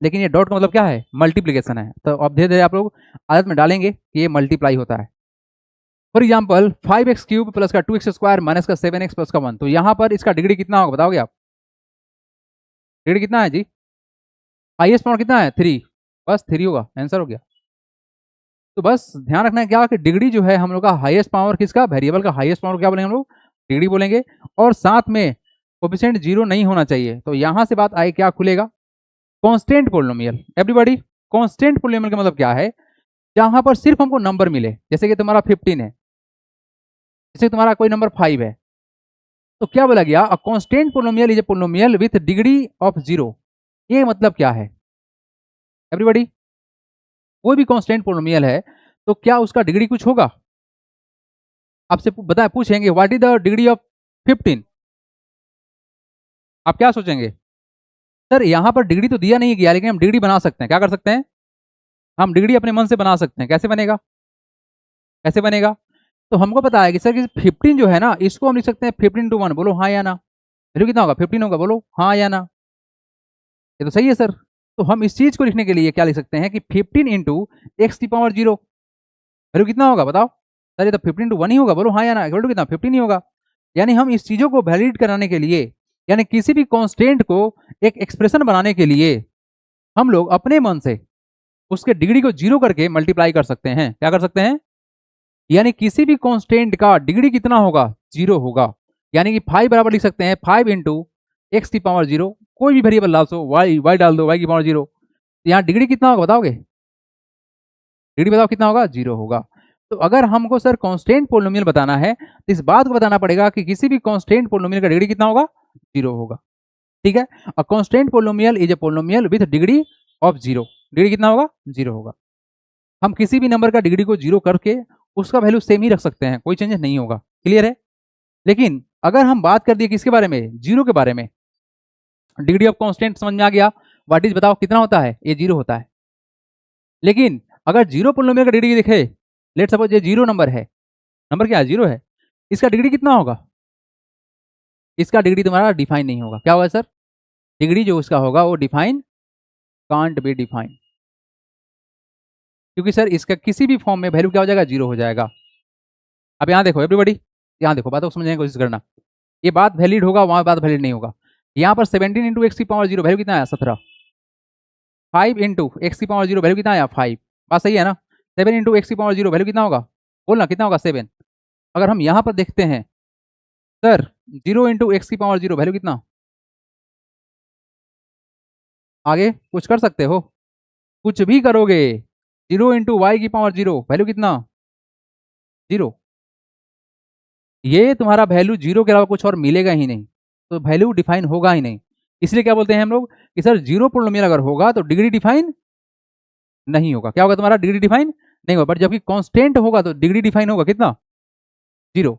लेकिन ये डॉट का मतलब क्या है, मल्टीप्लीकेशन है। तो अब धीरे धीरे आप लोग आदत में डालेंगे कि ये मल्टीप्लाई होता है। फॉर एग्जाम्पल 5x³ प्लस का 2x² माइनस का 7x प्लस का 1, तो यहाँ पर इसका डिग्री कितना होगा बताओगे आप, डिग्री कितना है जी, हाईएस्ट पावर कितना है, 3, बस 3 होगा, आंसर हो गया। तो बस ध्यान रखना है क्या कि डिग्री जो है हम लोग का हाईएस्ट पावर किसका, वेरिएबल का हाईएस्ट पावर क्या बोलेंगे हम लोग, डिग्री बोलेंगे, और साथ में कोफिशिएंट 0 नहीं होना चाहिए। तो यहां से बात आए क्या खुलेगा, constant polynomial. Everybody constant polynomial का मतलब क्या है, जहां पर सिर्फ हमको नंबर मिले, जैसे कि तुम्हारा 15 है, जैसे तुम्हारा कोई नंबर 5 है, तो क्या बोला गया, a constant polynomial is a polynomial with degree of 0। ये मतलब क्या है एवरीबॉडी, कोई भी कांस्टेंट पोलिनोमियल है तो क्या उसका डिग्री कुछ होगा, आपसे बताए पूछेंगे what is the degree of 15, आप क्या सोचेंगे, सर यहां पर डिग्री तो दिया नहीं गया, लेकिन हम डिग्री बना सकते हैं, क्या कर सकते हैं, हम डिग्री अपने मन से बना सकते हैं, कैसे बनेगा, कैसे बनेगा, तो हमको पता है कि सर 15 जो है ना, इसको हम लिख सकते हैं 15 × 1, बोलो हाँ या ना। वैल्यू कितना होगा? 15 होगा, बोलो हाँ या ना। ये तो सही है सर। तो हम इस चीज को लिखने के लिए क्या लिख सकते हैं कि 15 × x⁻0, वैल्यू कितना होगा बताओ? सर ये तो 15 × 1 ही होगा, बोलो हाँ या ना। इक्वल टू कितना? 15 ही होगा। यानी हम इस चीजों को वैलिड कराने के लिए, यानी किसी भी कांस्टेंट को एक एक्सप्रेशन बनाने के लिए, हम लोग अपने मन से उसके डिग्री को 0 करके मल्टीप्लाई कर सकते हैं। क्या कर सकते हैं? यानी किसी भी कांस्टेंट का डिग्री कितना होगा? 0 होगा। यानी कि 5 बराबर लिख सकते हैं 5 × x⁻0, कोई भी वेरिएबल डाल दो, y डाल दो, y⁻0। यहाँ डिग्री कितना होगा बताओगे? डिग्री बताओ कितना होगा? 0 होगा। तो अगर हमको सर कांस्टेंट पोलिनोमियल बताना है तो इस बात को बताना पड़ेगा कि किसी भी कांस्टेंट पोलिनोमियल का डिग्री कितना होगा? 0 होगा। ठीक है। A constant polynomial is a polynomial with degree of 0। Degree कितना होगा? 0 होगा। हम किसी भी नंबर का डिग्री को 0 करके उसका वैल्यू सेम ही रख सकते हैं, कोई चेंजेस नहीं होगा। क्लियर है? लेकिन अगर हम बात कर दिए किसके बारे में? 0 के बारे में। डिग्री ऑफ कांस्टेंट समझ में आ गया। व्हाट इज बताओ कितना होता है? ये 0 होता है। लेकिन अगर 0 पोलिनोमियल का डिग्री देखे, लेट सपोज ये 0 नंबर है, नंबर क्या है? 0 है। इसका डिग्री कितना होगा? इसका डिग्री तुम्हारा डिफाइन नहीं होगा। क्या होगा सर? डिग्री जो उसका होगा वो डिफाइन कांट बी डिफाइन, क्योंकि सर इसका किसी भी फॉर्म में वैल्यू क्या हो जाएगा? 0 हो जाएगा। अब यहाँ देखो एवरीबडी, यहाँ देखो, बातों को समझने की कोशिश करना। ये बात वैलिड होगा, वहां बात वैलिड नहीं होगा। यहाँ पर 17 × x⁻0 वैल्यू कितना आया? 17। 5 × x⁻0 वैल्यू कितना आया? 5। बात सही है ना? 7 × x⁻0 वैल्यू कितना होगा? बोलना कितना होगा? 7। अगर हम यहाँ पर देखते हैं सर 0 × x⁻0 वैल्यू कितना? आगे कुछ कर सकते हो? कुछ भी करोगे। 0 × y⁻0 वैल्यू कितना? 0। ये तुम्हारा वैल्यू 0 के अलावा कुछ और मिलेगा ही नहीं, तो वैल्यू डिफाइन होगा ही नहीं। इसलिए क्या बोलते हैं हम लोग कि सर 0 पोलिनोमियल अगर होगा तो डिग्री डिफाइन नहीं होगा। क्या होगा तुम्हारा? डिग्री डिफाइन नहीं होगा। बट जबकि कांस्टेंट होगा तो डिग्री डिफाइन होगा कितना? 0।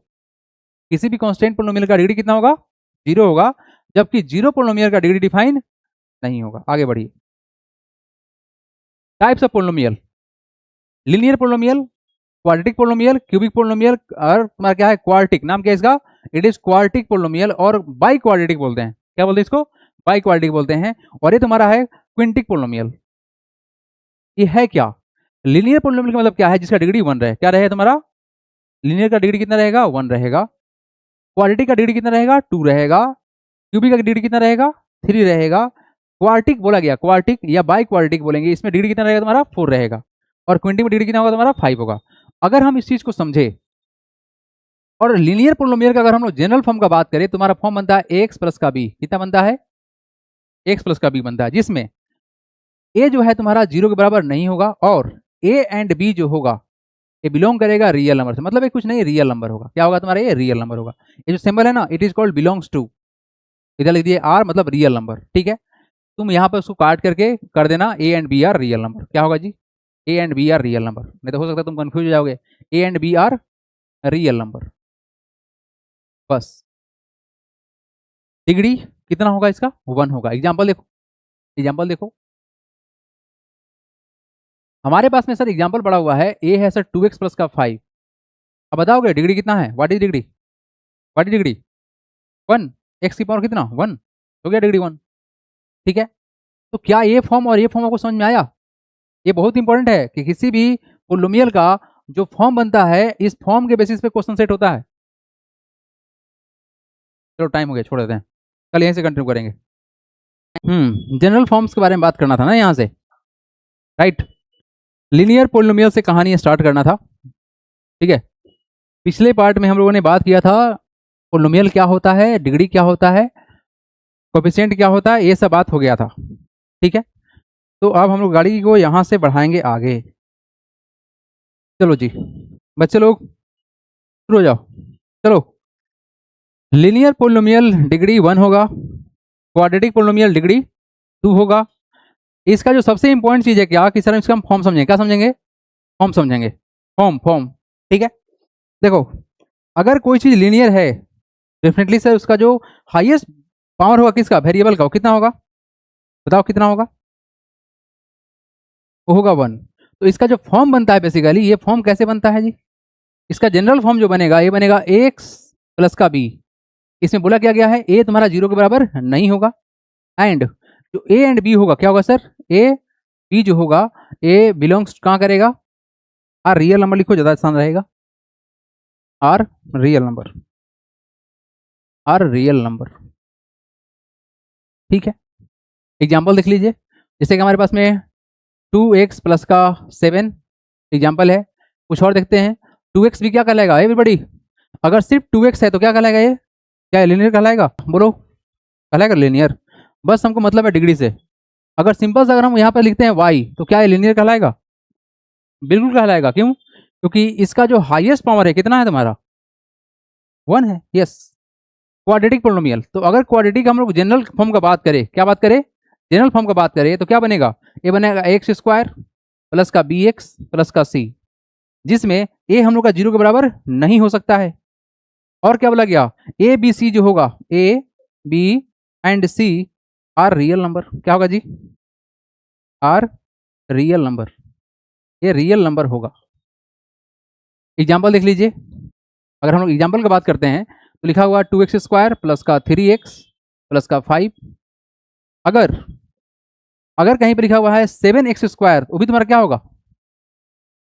किसी भी कांस्टेंट पोलिनोमियल का डिग्री कितना होगा? 0 होगा। जबकि 0 पोलिनोमियल का डिग्री डिफाइन नहीं होगा। आगे बढ़िए। Types of polynomial: linear polynomial, quadratic polynomial, cubic polynomial, और तुम्हारा क्या है? क्वार्टिक। नाम क्या है इसका? इट इज क्वार्टिक पोलिनोमियल, और बाई क्वाड्रेटिक बोलते हैं। क्या बोलते हैं इसको? बाई क्वाड्रेटिक बोलते हैं। और ये तुम्हारा है क्विंटिक पोलिनोमियल। ये है क्या? लीनियर पोलिनोमियल का मतलब क्या है? जिसका डिग्री 1 रहे। क्या रहे तुम्हारा? लीनियर का डिग्री कितना रहेगा? 1 रहेगा। क्वाड्रेटिक का डिग्री कितना रहेगा? 2 रहेगा। क्यूबिक का डिग्री कितना रहेगा? 3 रहेगा। क्वार्टिक बोला गया, क्वार्टिक या बाई क्वाड्रेटिक बोलेंगे, इसमें डिग्री कितना रहेगा तुम्हारा? 4 रहेगा। और क्विंटिक में डिग्री कितना होगा तुम्हारा? 5 होगा। अगर हम इस चीज को समझे और लीनियर पोलिनोमियल का अगर हम लोग जनरल फॉर्म का बात करें, तुम्हारा फॉर्म बनता है एक्स प्लस का बी। कितना बनता है? एक्स प्लस का बी बनता है, जिसमें ए जो है तुम्हारा 0 के बराबर नहीं होगा, और ए एंड बी जो होगा ये बिलोंग करेगा रियल नंबर से। मतलब ये कुछ नहीं, रियल नंबर होगा। क्या होगा तुम्हारा? ये रियल नंबर होगा। ये जो सिंबल है ना, it is called belongs to. इधर लिख दिए आर, मतलब रियल नंबर। ठीक है। तुम यहाँ पर उसको काट करके कर देना A and B are real number. क्या होगा जी? A and B are real number. नहीं तो हो सकता है तुम कंफ्यूज हो जाओगे। A and B are real number, बस। डिग्री कितना होगा इसका? 1 होगा। एग्जाम्पल देखो, एग्जाम्पल देखो। हमारे पास में सर एग्जाम्पल पड़ा हुआ है, ए है सर 2x प्लस का 5। अब बताओगे डिग्री कितना है? What is degree? What is degree? 1। X की पावर कितना? 1। हो गया डिग्री 1। ठीक है। तो क्या ये फॉर्म और ये फॉर्म आपको समझ में आया? ये बहुत इंपॉर्टेंट है कि किसी भी पोलिनोमियल का जो फॉर्म बनता है, इस फॉर्म के बेसिस पे क्वेश्चन सेट होता है। चलो टाइम हो गया, छोड़ देते हैं, कल यहीं से कंटिन्यू करेंगे। जनरल फॉर्म्स के बारे में बात करना था ना यहाँ से, राइट। लीनियर पोलिनोमियल से कहानी स्टार्ट करना था। ठीक है। पिछले पार्ट में हम लोगों ने बात किया था पोलिनोमियल क्या होता है, डिग्री क्या होता है, कोएफिशिएंट क्या होता है, ये सब बात हो गया था। ठीक है। तो अब हम लोग गाड़ी को यहाँ से बढ़ाएंगे आगे। चलो जी बच्चे लोग शुरू हो जाओ। चलो, लीनियर पोलिनोमियल डिग्री 1 होगा, क्वाड्रेटिक पोलिनोमियल डिग्री 2 होगा। इसका जो सबसे इंपॉर्टेंट चीज है क्या कि सर इसका हम फॉर्म समझेंगे। क्या समझेंगे? फॉर्म समझेंगे। Form form. ठीक है। देखो, अगर कोई चीज लीनियर है, डेफिनेटली सर उसका जो हाईएस्ट पावर होगा किसका? वेरिएबल का, वो कितना होगा? बताओ कितना होगा? वो होगा 1। तो इसका जो फॉर्म बनता है बेसिकली, ये फॉर्म कैसे बनता है जी? इसका जनरल फॉर्म जो बनेगा ये बनेगा एक्स प्लस का बी। इसमें बोला क्या गया है ए तुम्हारा 0 के बराबर नहीं होगा, एंड जो ए एंड बी होगा क्या होगा सर, ए बी जो होगा ए बिलोंग्स कहाँ करेगा, आर रियल नंबर लिखो ज्यादा आसान रहेगा, are real number, are real number. ठीक है, एग्जाम्पल देख लीजिए, जैसे कि हमारे पास में 2x प्लस का 7 एग्जाम्पल है। कुछ और देखते हैं, 2x भी क्या कहलाएगा एवरीबॉडी, अगर सिर्फ 2x है तो क्या कहलाएगा, ये क्या लीनियर कहलाएगा, बोलो कहलाएगा लीनियर, बस हमको मतलब है डिग्री से। अगर सिंपल से अगर हम यहाँ पर लिखते हैं y तो क्या ये लीनियर कहलाएगा, बिल्कुल कहलाएगा। क्यों, क्योंकि इसका जो हाईएस्ट पावर है कितना है तुम्हारा 1 है, यस क्वाड्रेटिक पोलिनोमियल। तो अगर क्वाड्रेटिक हम लोग जनरल फॉर्म का बात करें, क्या बात करें, जनरल फॉर्म का बात करें तो क्या बनेगा, ये बनेगा एक्स स्क्वायर प्लस का बी एक्स प्लस का सी, जिसमें ए हम लोग का 0 के बराबर नहीं हो सकता है। और क्या बोला गया, ए बी सी जो होगा, A B and C are real number, क्या होगा जी, आर रियल नंबर, ये रियल नंबर होगा। एग्जाम्पल देख लीजिए, अगर हम लोग एग्जाम्पल की बात करते हैं तो लिखा हुआ 2x स्क्वायर प्लस का 3x प्लस का 5। अगर अगर कहीं पर लिखा हुआ है 7x स्क्वायर, वो भी तुम्हारा क्या होगा,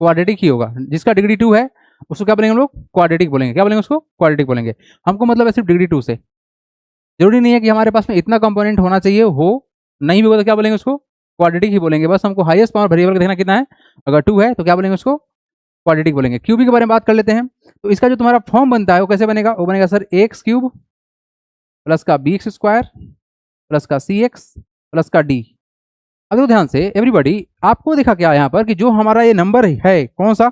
क्वाड्रेटिक ही होगा। जिसका डिग्री 2 है उसको क्या बोलेंगे हम लोग, क्वाड्रेटिक बोलेंगे। क्या बोलेंगे उसको, क्वाड्रेटिक बोलेंगे। हमको मतलब है सिर्फ डिग्री 2 से, जरूरी नहीं है कि हमारे पास में इतना कंपोनेंट होना चाहिए, हो नहीं भी होगा तो क्या बोलेंगे उसको, क्वाड्रेटिक ही बोलेंगे। बस हमको हाईएस्ट पावर वेरिएबल का देखना कितना है, अगर 2 है तो क्या बोलेंगे उसको, क्वाड्रेटिक बोलेंगे। क्यूबिक के बारे में बात कर लेते हैं, तो इसका जो तुम्हारा फॉर्म बनता है वो कैसे बनेगा, वो बनेगा सर एक्स क्यूब प्लस का बी एक्स स्क्वायर प्लस का सी एक्स प्लस का डी। अब देखो ध्यान से एवरीबॉडी, आपको देखा क्या यहाँ पर कि जो हमारा ये नंबर है कौन सा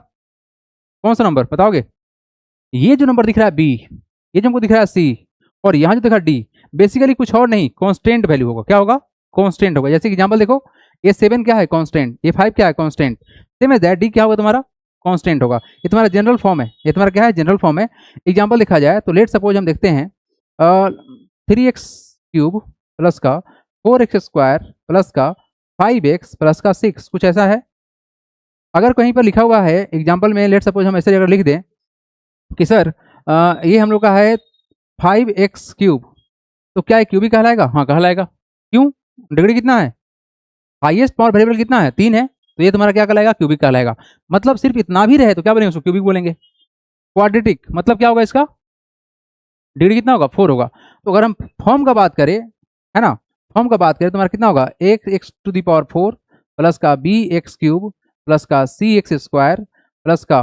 नंबर बताओगे, ये जो नंबर दिख रहा है बी, ये जो हमको दिख रहा है सी, और यहाँ जो दिखा डी, बेसिकली कुछ और नहीं कांस्टेंट वैल्यू होगा। क्या होगा, कांस्टेंट होगा। जैसे कि एग्जांपल देखो, ये 7 क्या है कांस्टेंट, ये 5 क्या है constant, same as that D क्या होगा तुम्हारा, कांस्टेंट होगा। ये तुम्हारा जनरल फॉर्म है, ये तुम्हारा क्या है, जनरल फॉर्म है। एग्जांपल देखा जाए तो लेट सपोज हम देखते हैं 3x क्यूब प्लस का 4x स्क्वायर प्लस का 5x प्लस का 6, कुछ ऐसा है। अगर कहीं पर लिखा हुआ है एग्जाम्पल में, लेट सपोज हम ऐसे अगर लिख दें कि सर ये हम लोग का है 5x क्यूब, तो क्या है क्यूबिक कहलाएगा, हाँ कहलाएगा। क्यों, डिग्री कितना है, हाईएस्ट पावर वेरिएबल कितना है 3 है, तो ये तुम्हारा क्या कहलाएगा, क्यूबिक कहलाएगा। मतलब सिर्फ इतना भी रहे तो क्या बोलेंगे उसको, क्यूबिक बोलेंगे। क्वाड्रेटिक मतलब क्या होगा, इसका डिग्री कितना होगा 4 होगा। तो अगर हम फॉर्म का बात करें, है ना, फॉर्म का बात करें तो हमारा कितना होगा, X to the power 4 plus का बी एक्स क्यूब प्लस का सी एक्स स्क्वायर प्लस का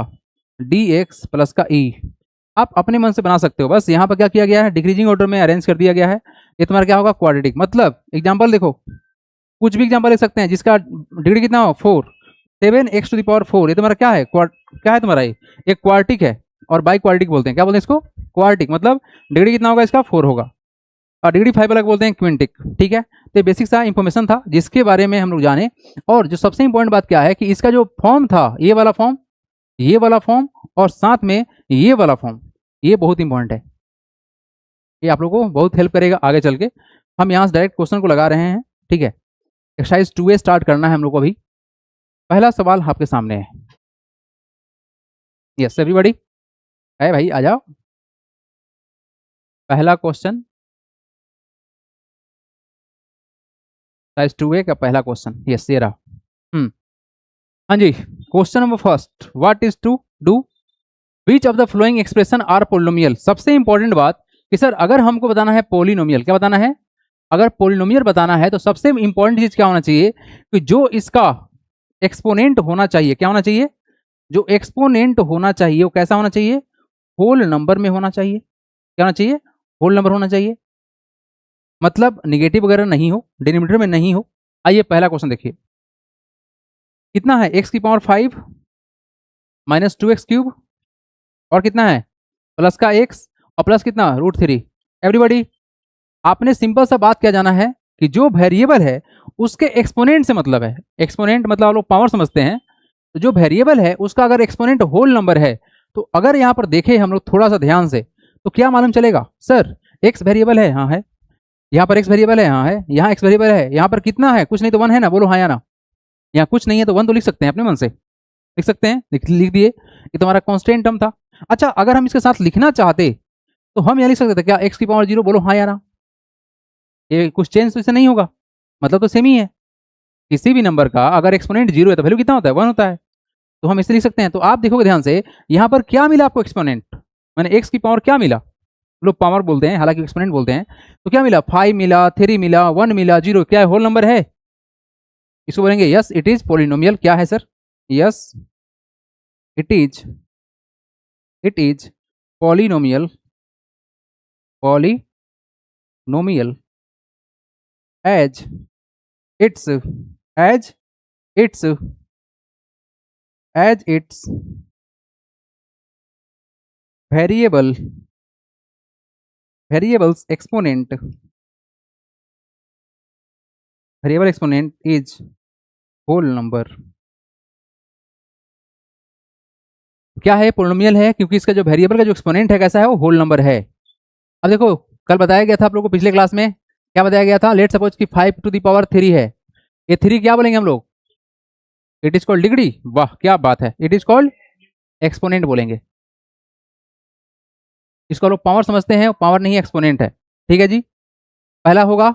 डी एक्स प्लस का ई। आप अपने मन से बना सकते हो, बस यहाँ पर क्या किया गया है, डिक्रीजिंग ऑर्डर में अरेंज कर दिया गया है। ये तुम्हारा क्या होगा, क्वाड्रेटिक। मतलब एग्जाम्पल देखो, कुछ भी एग्जाम्पल लिख सकते हैं जिसका डिग्री कितना हो 4, 7x टू द पावर 4, ये तुम्हारा क्या है, क्या है तुम्हारा, ये एक क्वार्टिक है, और बाई क्वार्टिक बोलते हैं। क्या बोलते हैं इसको, क्वार्टिक। मतलब डिग्री कितना होगा इसका 4 होगा, और डिग्री 5 अलग बोलते हैं क्विंटिक। ठीक है, तो बेसिक सा इंफॉर्मेशन था जिसके बारे में हम लोग जाने। और जो सबसे इंपॉर्टेंट बात क्या है कि इसका जो फॉर्म था, ये वाला फॉर्म, ये वाला फॉर्म, और साथ में ये वाला फॉर्म, ये बहुत इंपॉर्टेंट है। ये आप लोगों को बहुत हेल्प करेगा आगे चल के। हम यहाँ से डायरेक्ट क्वेश्चन को लगा रहे हैं। ठीक है, एक्सरसाइज 2A स्टार्ट करना है हम लोग को अभी। पहला सवाल आपके सामने है, यस एवरीबॉडी है भाई, आ जाओ। पहला क्वेश्चन, एक्सरसाइज 2A का पहला क्वेश्चन, यस ये रहा। हाँ जी, question number first, what is to do, which of the following expression are polynomial. सबसे इंपॉर्टेंट बात कि सर अगर हमको बताना है पोलिनोमियल, क्या बताना है, अगर पोलिनोमियल बताना है तो सबसे इंपॉर्टेंट चीज क्या होना चाहिए कि जो इसका एक्सपोनेंट होना चाहिए, क्या होना चाहिए, जो एक्सपोनेंट होना चाहिए वो कैसा होना चाहिए, होल नंबर में होना चाहिए। क्या होना चाहिए, होल नंबर होना चाहिए, मतलब निगेटिव वगैरह नहीं हो, डिनोमिनेटर में नहीं हो। आइए पहला क्वेश्चन देखिए, कितना है, x की पावर 5 माइनस 2x क्यूब, और कितना है प्लस का x, और प्लस कितना √3। एवरीबॉडी आपने सिंपल सा बात क्या जाना है कि जो वेरिएबल है उसके एक्सपोनेंट से मतलब है। एक्सपोनेंट मतलब आप लोग पावर समझते हैं, तो जो वेरिएबल है उसका अगर एक्सपोनेंट होल नंबर है, तो अगर यहाँ पर देखें हम लोग थोड़ा सा ध्यान से, तो क्या मालूम चलेगा, सर x वेरिएबल है, हाँ है, यहाँ पर x वेरिएबल है, हाँ है, यहाँ x वेरिएबल है, यहाँ पर कितना है, कुछ नहीं तो 1 है ना, बोलो हाँ या ना। यहाँ कुछ नहीं है तो 1 तो लिख सकते हैं, अपने मन से लिख सकते हैं, लिख दिए। ये तुम्हारा कांस्टेंट टर्म था। अच्छा, अगर हम इसके साथ लिखना चाहते तो हम यहाँ लिख सकते थे क्या, x की पावर 0, बोलो हाँ या ना। ये कुछ चेंज तो इससे नहीं होगा, मतलब तो सेम ही है। किसी भी नंबर का अगर एक्सपोनेंट 0 है तो वैल्यू कितना होता है, 1 होता है। तो हम इसे लिख सकते हैं। तो आप देखोगे ध्यान से, यहाँ पर क्या मिला आपको एक्सपोनेंट, मैंने x की पावर क्या मिला, लोग पावर बोलते हैं हालांकि एक्सपोनेंट बोलते हैं। तो क्या मिला, 5 मिला, 3 मिला, 1 मिला, 0, क्या है, होल नंबर है। इसको बोलेंगे यस इट इज पोलिनोमियल। क्या है sir, yes it is polynomial, polynomial as its as its as its variables exponent, variable exponent is whole number. क्या है, पोलिनोमियल है क्योंकि इसका जो वेरिएबल का जो एक्सपोनेंट है कैसा है, वो होल नंबर है। अब देखो, कल बताया गया था आप लोगों को पिछले क्लास में, क्या बताया गया था, लेट सपोज कि 5 टू द पावर 3 है। ये 3 क्या बोलेंगे हम लोग, इट इज कॉल्ड डिग्री। वाह क्या बात है, इट इज कॉल्ड एक्सपोनेंट बोलेंगे। इसको लोग पावर समझते हैं, पावर नहीं एक्सपोनेंट है। ठीक है जी, पहला होगा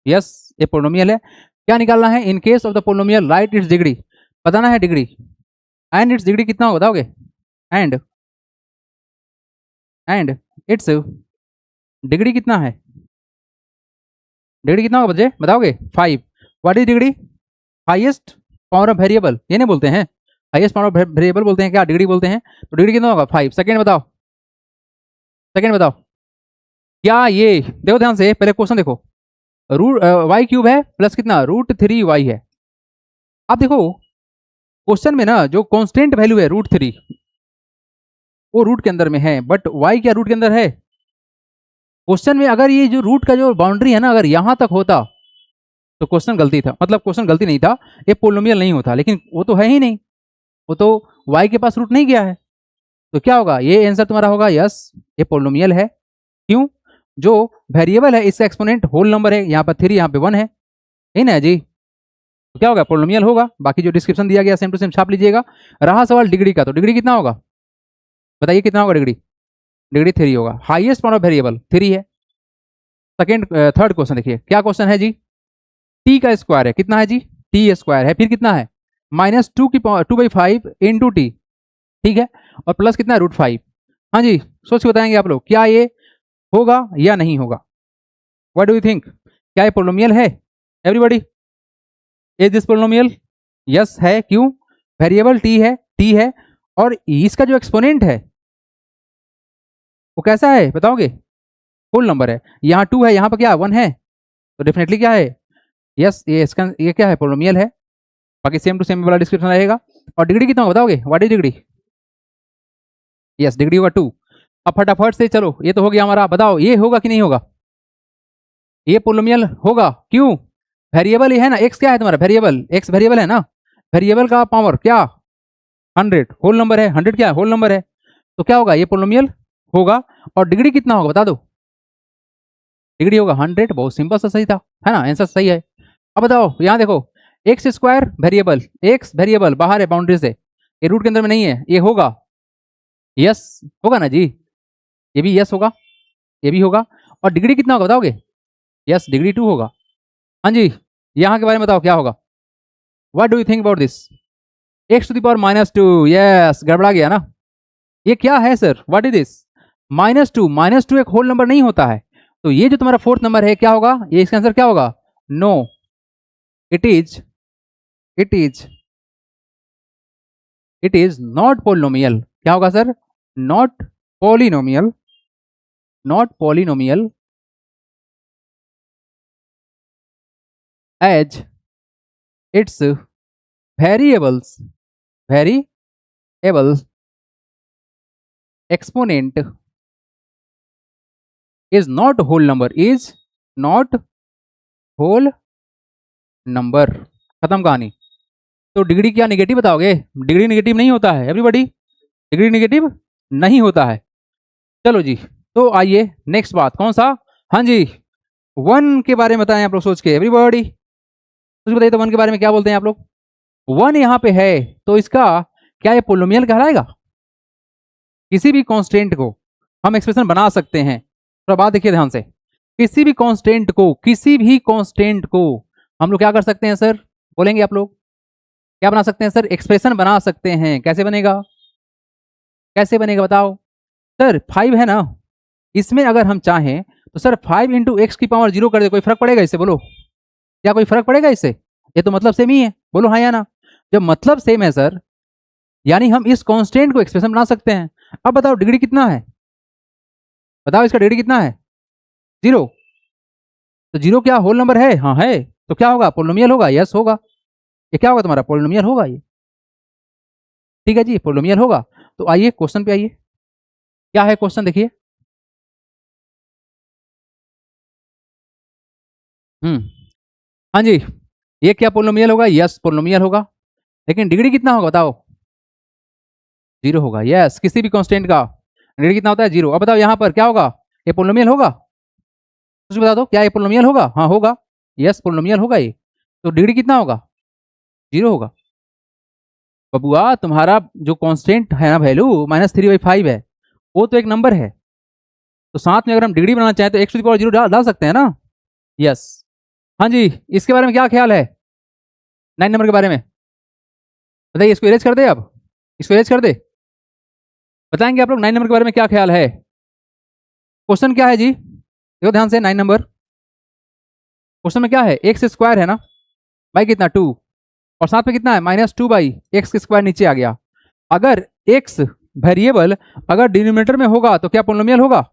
यस ये पोलिनोमियल है। क्या निकालना है, in case of the polynomial right it's degree, बताना है डिग्री, एंड इट्स डिग्री कितना होगा बताओगे, एंड इट्स डिग्री कितना है, डिग्री कितना होगा बच्चे बताओगे, 5। What is degree, highest power of variable, ये नहीं बोलते हैं, हाईएस्ट पावर ऑफ वेरिएबल बोलते हैं क्या, डिग्री बोलते हैं। तो डिग्री कितना होगा, 5। सेकेंड बताओ, सेकेंड बताओ, क्या ये देखो ध्यान से, पहले क्वेश्चन देखो, रूट वाई क्यूब है प्लस कितना, √3y है। आप देखो क्वेश्चन में ना जो कांस्टेंट वैल्यू है √3, वो रूट के अंदर में है, बट y क्या रूट के अंदर है। क्वेश्चन में अगर ये जो रूट का जो बाउंड्री है ना, अगर यहां तक होता तो क्वेश्चन गलती था, मतलब क्वेश्चन गलती नहीं था, ये पोलिनोमियल नहीं होता, लेकिन वो तो है ही नहीं, वो तो y के पास रूट नहीं गया है। तो क्या होगा, ये आंसर तुम्हारा होगा यस ये पोलिनोमियल है। क्यों, जो वेरिएबल है इसका एक्सपोनेंट होल नंबर है, यहाँ पर 3 यहाँ पे 1 है, यही ना जी। तो क्या होगा, पोलिनोमियल होगा। बाकी जो डिस्क्रिप्शन दिया गया सेम टू सेम छाप लीजिएगा। रहा सवाल डिग्री का, तो डिग्री कितना होगा बताइए, कितना होगा डिग्री, डिग्री 3 होगा। हाईएस्ट पावर ऑफ वेरिएबल 3 है। सेकेंड थर्ड क्वेश्चन देखिए, क्या क्वेश्चन है जी, टी का स्क्वायर है, कितना है जी, टी स्क्वायर है, फिर कितना है, -2 की पावर 2/5 इंटू टी, ठीक है, और प्लस कितना है √5। हाँ जी, सोच के बताएंगे आप लोग, क्या ये होगा या नहीं होगा, व्हाट डू यू थिंक, क्या ये पोलिनोमियल है, everybody, is this polynomial, yes है। क्यों, वेरिएबल टी है, और इसका जो एक्सपोनेंट है वो कैसा है बताओगे, होल नंबर है। यहाँ 2 है, यहाँ पर क्या 1 है, तो डेफिनेटली क्या है, यस ये इसका ये क्या है, पोलिनोमियल है। बाकी सेम टू सेम वाला डिस्क्रिप्शन रहेगा। और डिग्री कितना होगा बताओगे, what is degree, yes degree होगा 2। अब फटाफट से चलो, ये तो हो गया हमारा, बताओ ये होगा कि नहीं होगा, ये पोलिनोमियल होगा। क्यों, वेरिएबल ये है ना, एक्स क्या है तुम्हारा, वेरिएबल एक्स वेरिएबल है ना, वेरिएबल का पावर क्या 100, होल नंबर है, 100 क्या है, होल नंबर है। तो क्या होगा, ये पोलिनोमियल होगा। और डिग्री कितना होगा बता दो, डिग्री होगा 100, बहुत सिंपल सा सही था, है ना, आंसर सही है। अब बताओ यहाँ देखो, x square variable, x variable बाहर है बाउंड्री से, ये रूट के अंदर में नहीं है, ये होगा यस, होगा ना जी, ये भी यस होगा, ये भी होगा। और डिग्री कितना होगा बताओगे, यस डिग्री 2 होगा। हाँ जी, यहाँ के बारे में बताओ क्या होगा, what do you think about this, x⁻², yes गड़बड़ा गया ना, ये क्या है सर, व्हाट इज दिस, -2 एक होल नंबर नहीं होता है। तो ये जो तुम्हारा फोर्थ नंबर है क्या होगा, ये इसका आंसर क्या होगा, no it is not polynomial. क्या होगा sir, not polynomial, not polynomial as its variables exponent is not whole number, is not whole number, खत्म कहानी। तो डिग्री क्या निगेटिव बताओगे, डिग्री निगेटिव नहीं होता है एवरीबॉडी, डिग्री निगेटिव नहीं होता है। चलो जी, तो आइए नेक्स्ट बात, कौन सा, हाँ जी 1 के बारे में बताएं आप लोग सोच के, एवरीबॉडी कुछ बताइए, तो 1 के बारे में क्या बोलते हैं आप लोग, 1 यहाँ पे है तो इसका क्या ये पोलिनोमियल कहलाएगा, किसी भी कांस्टेंट को हम एक्सप्रेशन बना सकते हैं। तो बात देखिए ध्यान से, किसी भी कांस्टेंट को हम लोग क्या कर सकते हैं सर, बोलेंगे आप लोग, क्या बना सकते हैं सर, एक्सप्रेशन बना सकते हैं। कैसे बनेगा, कैसे बनेगा बताओ सर। 5 है ना, इसमें अगर हम चाहें तो सर 5 इंटू एक्स की पावर 0 कर दे, कोई फर्क पड़ेगा इससे, बोलो क्या कोई फर्क पड़ेगा इससे? ये तो मतलब सेम ही है, बोलो हाँ या ना। जब मतलब सेम है सर, यानी हम इस कांस्टेंट को एक्सप्रेशन बना सकते हैं। अब बताओ डिग्री कितना है, बताओ इसका डिग्री कितना है, 0। तो 0 क्या होल नंबर है? हाँ है। तो क्या होगा, पोलिनोमियल होगा, यस होगा। ये क्या होगा तुम्हारा, पोलिनोमियल होगा ये, ठीक है जी, पोलिनोमियल होगा। तो आइए क्वेश्चन पे आइए, क्या है क्वेश्चन देखिए। हाँ जी, ये क्या पोलिनोमियल होगा, यस पोलिनोमियल होगा। लेकिन डिग्री कितना होगा बताओ, 0 होगा, यस। किसी भी कांस्टेंट का डिग्री कितना होता है, 0। अब बताओ यहाँ पर क्या होगा, ये पोलिनोमियल होगा, कुछ बता दो, क्या ये पोलिनोमियल होगा? हाँ होगा, यस पोलिनोमियल होगा ये। तो डिग्री कितना होगा, 0 होगा। बबुआ तुम्हारा जो कांस्टेंट है ना वैल्यू -3/5 है, वो तो एक नंबर है, तो साथ में अगर हम डिग्री बनाना चाहें तो x टू द पावर 0 डाल सकते हैं ना, यस। हाँ जी, इसके बारे में क्या ख्याल है, 9 नंबर के बारे में बताइए। इसको इरेज कर दे, अब इसको इरेज कर दे, बताएंगे आप लोग 9 नंबर के बारे में क्या ख्याल है। क्वेश्चन क्या है जी, देखो ध्यान से, 9 नंबर क्वेश्चन में क्या है, एक्स स्क्वायर है ना भाई, कितना 2, और साथ में कितना है -2/x स्क्वायर नीचे आ गया। अगर x वेरिएबल अगर डिनोमिनेटर में होगा तो क्या पोलिनोमियल होगा,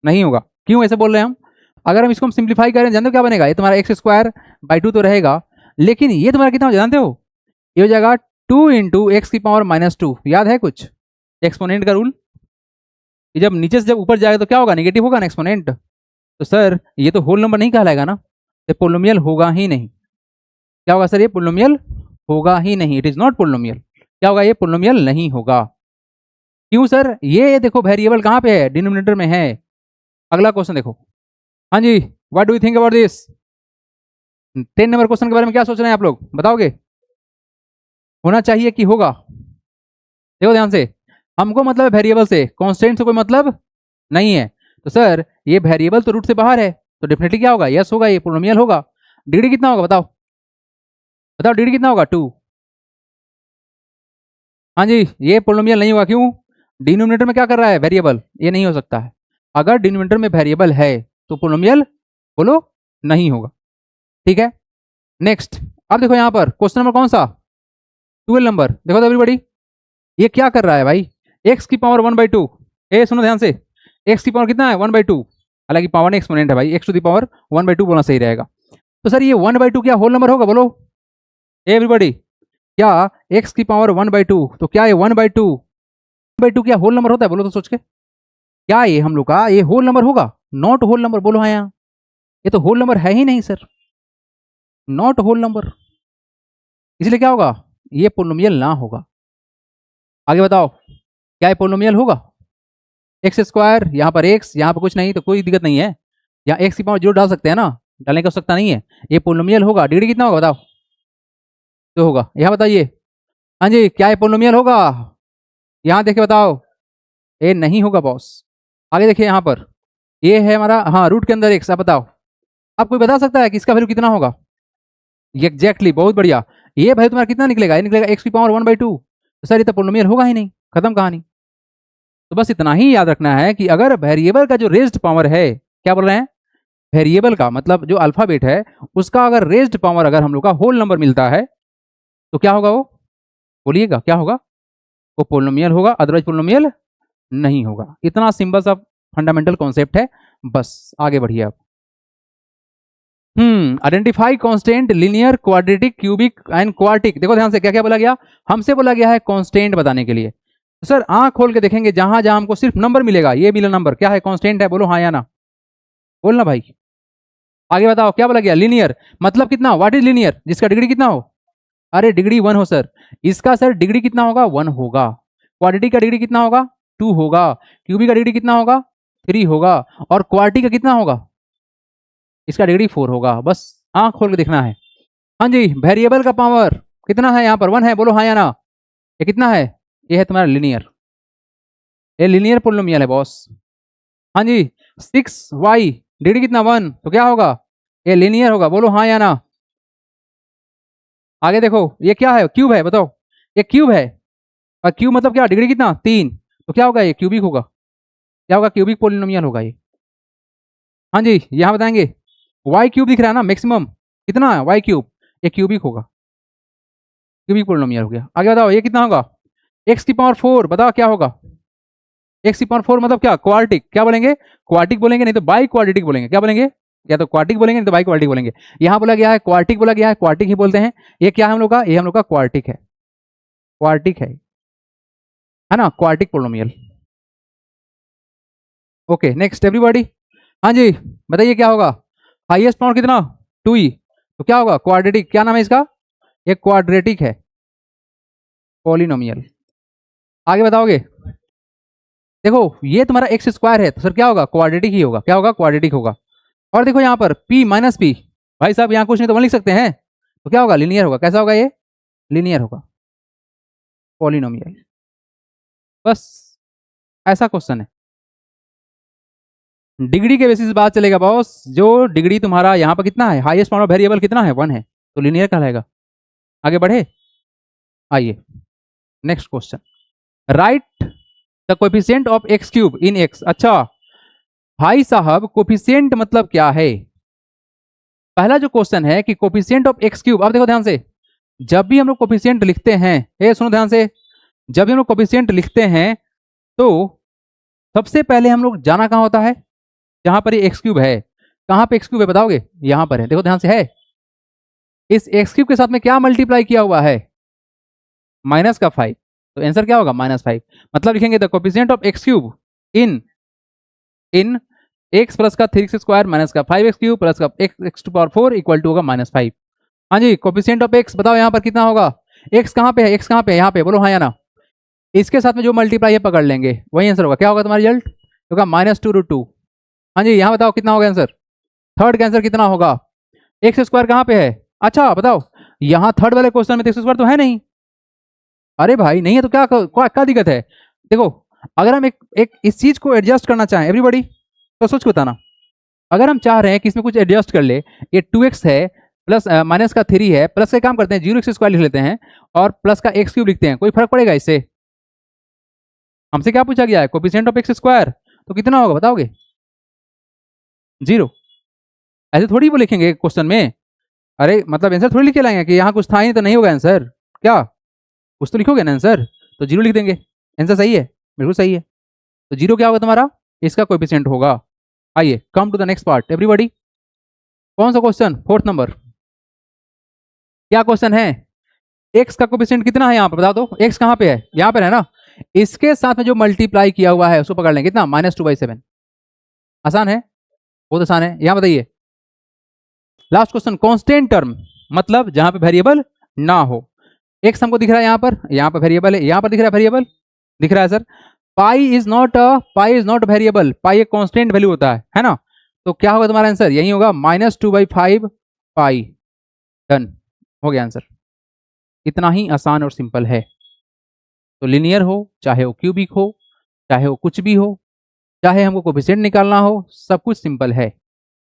नहीं होगा। क्यों ऐसे बोल रहे हैं हम, अगर हम इसको हम सिंप्लीफाई करें जानते हो क्या बनेगा, ये तुम्हारा x² तो रहेगा, लेकिन ये तुम्हारा कितना हो जानते हो, ये हो जाएगा 2 इंटू एक्स की पावर -2। याद है कुछ एक्सपोनेंट का रूल, जब नीचे से जब ऊपर जाएगा तो क्या होगा, नेगेटिव होगा ना एक्सपोनेंट। तो सर ये तो होल नंबर नहीं कहलाएगा ना, ये पोलिनोमियल होगा ही नहीं। क्या होगा सर, ये पोलिनोमियल होगा ही नहीं, इट इज नॉट पोलिनोमियल। क्या होगा, ये पोलिनोमियल नहीं होगा। क्यों सर, ये देखो वेरिएबल कहाँ पे है, डिनोमिनेटर में है। अगला क्वेश्चन देखो, हाँ जी, what do you think about this. 10 number question के बारे में क्या सोच रहे हैं आप लोग, बताओगे, होना चाहिए कि होगा। देखो ध्यान से, हमको मतलब वेरिएबल से, कांस्टेंट से कोई मतलब नहीं है। तो सर ये वेरिएबल तो रूट से बाहर है, तो डेफिनेटली क्या होगा, यस होगा, ये पोलिनोमियल होगा। डिग्री कितना होगा बताओ, बताओ डिग्री कितना होगा, 2। हाँ जी, ये पोलिनोमियल नहीं होगा। क्यों, डिनोमिनेटर में क्या कर रहा है, वेरिएबल, ये नहीं हो सकता है। अगर डिनोमिनेटर में वेरिएबल है तो पोलिनोमियल बोलो नहीं होगा, ठीक है। नेक्स्ट, अब देखो यहाँ पर क्वेश्चन नंबर कौन सा, 12 नंबर। देखो तो एवरीबॉडी, ये क्या कर रहा है भाई, एक्स की पावर 1/2। ए सुनो ध्यान से, एक्स की पावर कितना है, 1/2। हालांकि पावर ने एक्सपोनेंट है भाई, एक्स टू दी पावर 1/2 बोलना सही रहेगा। तो सर ये 1/2 क्या होल नंबर होगा, बोलो एवरीबॉडी, क्या एक्स की पावर 1/2, तो क्या ये 1/2 क्या होल नंबर होता है, बोलो तो सोच के, क्या ये हम लोग का ये होल नंबर होगा, नॉट होल नंबर, बोलो हाँ यहाँ, ये तो होल नंबर है ही नहीं सर, नॉट होल नंबर, इसलिए क्या होगा, ये पोलिनोमियल ना होगा। आगे बताओ, क्या ये पोलिनोमियल होगा, x² यहाँ पर x, यहाँ पर कुछ नहीं तो कोई दिक्कत नहीं है, यहाँ x की पावर 0 डाल सकते हैं ना, डालने की आवश्यकता नहीं है। ये पोलिनोमियल होगा, डिग्री कितना होगा बताओ, तो होगा, यहाँ बताइए। हाँ जी, क्या ये पोलिनोमियल होगा, यहाँ देखिए बताओ, ये नहीं होगा बॉस। आगे देखिए यहाँ पर, ये है हमारा, हाँ रूट के अंदर x, आप बताओ, आप कोई बता सकता है कि इसका वैल्यू कितना होगा, एग्जैक्टली, बहुत बढ़िया। ये भाई तुम्हारा कितना निकलेगा, ये निकलेगा x की पावर 1/2। तो सर ये तो पोलिनोमियल होगा ही नहीं, खत्म कहानी। तो बस इतना ही याद रखना है कि अगर वेरिएबल का जो रेज्ड पावर है, क्या बोल रहे हैं, वेरिएबल का मतलब जो अल्फाबेट है उसका अगर रेज्ड पावर अगर हम लोग का होल नंबर मिलता है तो क्या होगा वो, बोलिएगा क्या होगा, वो पोलिनोमियल होगा, अदरवाइज पोलिनोमियल नहीं होगा। इतना सिंपल सा फंडामेंटल कॉन्सेप्ट है, बस आगे बढ़िए आप। Identify constant, linear, quadratic, cubic and quartic. देखो ध्यान से, क्या क्या बोला गया, हमसे बोला गया है कांस्टेंट बताने के लिए। तो सर आंख खोल के देखेंगे, जहां जहां हमको सिर्फ नंबर मिलेगा, ये मिला नंबर, क्या है, कांस्टेंट है, बोलो हाँ या ना, बोलना भाई। आगे बताओ, क्या बोला गया, लीनियर, मतलब कितना, व्हाट इज लीनियर, जिसका डिग्री कितना हो, अरे डिग्री 1 हो सर, इसका सर डिग्री कितना होगा, 1 होगा। क्वाड्रेटिक का डिग्री कितना होगा, 2 होगा। क्यूबिक का डिग्री कितना होगा, 3 होगा। और क्वार्टिक का कितना होगा, इसका डिग्री 4 होगा। बस आंख खोल के देखना है। हाँ जी, वेरिएबल का पावर कितना है, यहाँ पर 1 है, बोलो हाँ या ना, ये कितना है, ये है तुम्हारा लीनियर। ये लीनियर पोलिनोमियल है बॉस। हाँ जी, 6y डिग्री कितना 1, तो क्या होगा, ये लीनियर होगा। बोलो हाँ या ना। आगे देखो, ये क्या है, क्यूब है, बताओ। ये क्यूब है, और क्यूब मतलब क्या, डिग्री कितना 3, तो क्या होगा, ये क्यूबिक होगा। क्या होगा, क्यूबिक पोलिनोमियल होगा ये। हाँ जी, यहाँ बताएंगे। वाई क्यूब दिख रहा है ना मैक्सिमम, कितना है वाई क्यूब, ये क्यूबिक होगा, क्यूबिक पोलिनोमियल हो गया। आगे बताओ, ये कितना होगा, एक्स की पावर 4, बताओ क्या होगा। एक्स की पावर 4 मतलब क्या, क्वार्टिक, क्या बोलेंगे, क्वार्टिक बोलेंगे, नहीं तो बाई क्वाड्रेटिक बोलेंगे। क्या बोलेंगे, या तो क्वार्टिक बोलेंगे नहीं तो बाई क्वाड्रेटिक बोलेंगे। यहाँ बोला गया है क्वार्टिक, बोला गया है क्वार्टिक ही बोलते हैं। ये क्या है हम लोग का, ये हम लोग का क्वार्टिक है, क्वार्टिक है ना, quartic polynomial. Okay next everybody. हाँ जी, बताइए क्या होगा, हाईएस्ट पावर कितना 2e, तो क्या होगा क्वाड्रेटिक, क्या नाम है इसका, ये क्वाड्रेटिक है पोलिनोमियल। आगे बताओगे, देखो ये तुम्हारा एक्स स्क्वायर है, तो सर क्या होगा, क्वाड्रेटिक ही होगा। क्या होगा, क्वाड्रेटिक होगा। और देखो यहाँ पर p माइनस पी, भाई साहब यहाँ कुछ नहीं तो वन लिख सकते हैं, तो क्या होगा, लीनियर होगा। कैसा होगा ये, लीनियर होगा पोलिनोमियल। बस ऐसा क्वेश्चन है, डिग्री के बेसिस बात चलेगा बॉस। जो डिग्री तुम्हारा यहाँ पर कितना है, हाईएस्ट पावर वेरिएबल कितना है 1 है, तो लीनियर कहलाएगा। आगे बढ़े, आइए next question. Right the coefficient of X cube in x. अच्छा भाई साहब, कोफिशिएंट मतलब क्या है। पहला जो क्वेश्चन है कि कोफिशिएंट ऑफ एक्स क्यूब, अब देखो ध्यान से, जब भी हम लोग कोफिशिएंट लिखते हैं, ये सुनो ध्यान से, जब भी हम लोग कोफिशिएंट लिखते हैं तो सबसे पहले हम लोग जाना कहां होता है, जहां पर ये एक्स क्यूब है। कहां पे एक्स क्यूब है बताओगे, यहां पर है, देखो ध्यान से है। इस एक्स क्यूब के साथ में क्या मल्टीप्लाई किया हुआ है, माइनस का 5, तो आंसर क्या होगा -5। मतलब लिखेंगे the coefficient of X cube in in X plus का 3x² माइनस का 5x क्यूब प्लस का X to power 4 equal to होगा -5। हाँ जी, कोफिशिएंट ऑफ एक्स बताओ यहाँ पर कितना होगा, एक्स कहाँ पे है, एक्स कहाँ पे है, यहाँ पे, बोलो हाँ या ना। इसके साथ में जो मल्टीप्लाई है पकड़ लेंगे, वही आंसर होगा। क्या होगा तुम्हारा रिजल्ट, होगा -2√2। हाँ जी, यहाँ बताओ कितना होगा आंसर, थर्ड का आंसर कितना होगा, एक्स स्क्वायर कहाँ पे है। अच्छा बताओ, यहाँ थर्ड वाले क्वेश्चन में एक्स स्क्वायर तो है नहीं। अरे भाई नहीं है तो क्या दिक्कत है। देखो अगर हम एक इस चीज को एडजस्ट करना चाहें एवरीबॉडी, तो सोच के बताना। अगर हम चाह रहे हैं कि इसमें कुछ एडजस्ट कर ले, ये 2x है प्लस माइनस का 3 है, प्लस से काम करते हैं 0x² लिख लेते हैं और प्लस का x क्यूब लिखते हैं, कोई फर्क पड़ेगा इससे। हमसे क्या पूछा गया है, कोफिशिएंट ऑफ एक्स स्क्वायर, तो कितना होगा बताओगे, 0। ऐसे थोड़ी वो लिखेंगे क्वेश्चन में, अरे मतलब आंसर थोड़ी लिख के लाएंगे कि यहाँ कुछ था ही तो नहीं होगा आंसर, क्या कुछ तो लिखोगे ना आंसर, तो 0 लिख देंगे। आंसर सही है, बिल्कुल सही है। तो 0 क्या होगा तुम्हारा, इसका कोएफिशिएंट होगा। आइए come to the next part everybody. कौन सा क्वेश्चन, 4th नंबर। क्या क्वेश्चन है, एक्स का कोएफिशिएंट कितना है यहाँ पर बता दो, एक्स कहाँ पे है, यहाँ पर है ना। इसके साथ में जो मल्टीप्लाई किया हुआ है उसको पकड़ लेंगे, कितना -2/7। आसान है, बहुत आसान है। यहाँ बताइए लास्ट क्वेश्चन, कांस्टेंट टर्म मतलब जहां पे वेरिएबल ना हो। एक्स हमको दिख रहा है यहाँ पर वेरिएबल है, यहाँ पर दिख रहा है वेरिएबल, दिख रहा है sir. Pi is not variable, pi एक कांस्टेंट वैल्यू होता है ना। तो क्या होगा तुम्हारा आंसर, यही होगा -2/5 पाई। डन, हो गया आंसर। इतना ही आसान और सिंपल है। तो लिनियर हो चाहे वो क्यूबिक हो, चाहे वो कुछ भी हो, चाहे हमको कोफिशिएंट निकालना हो, सब कुछ सिंपल है।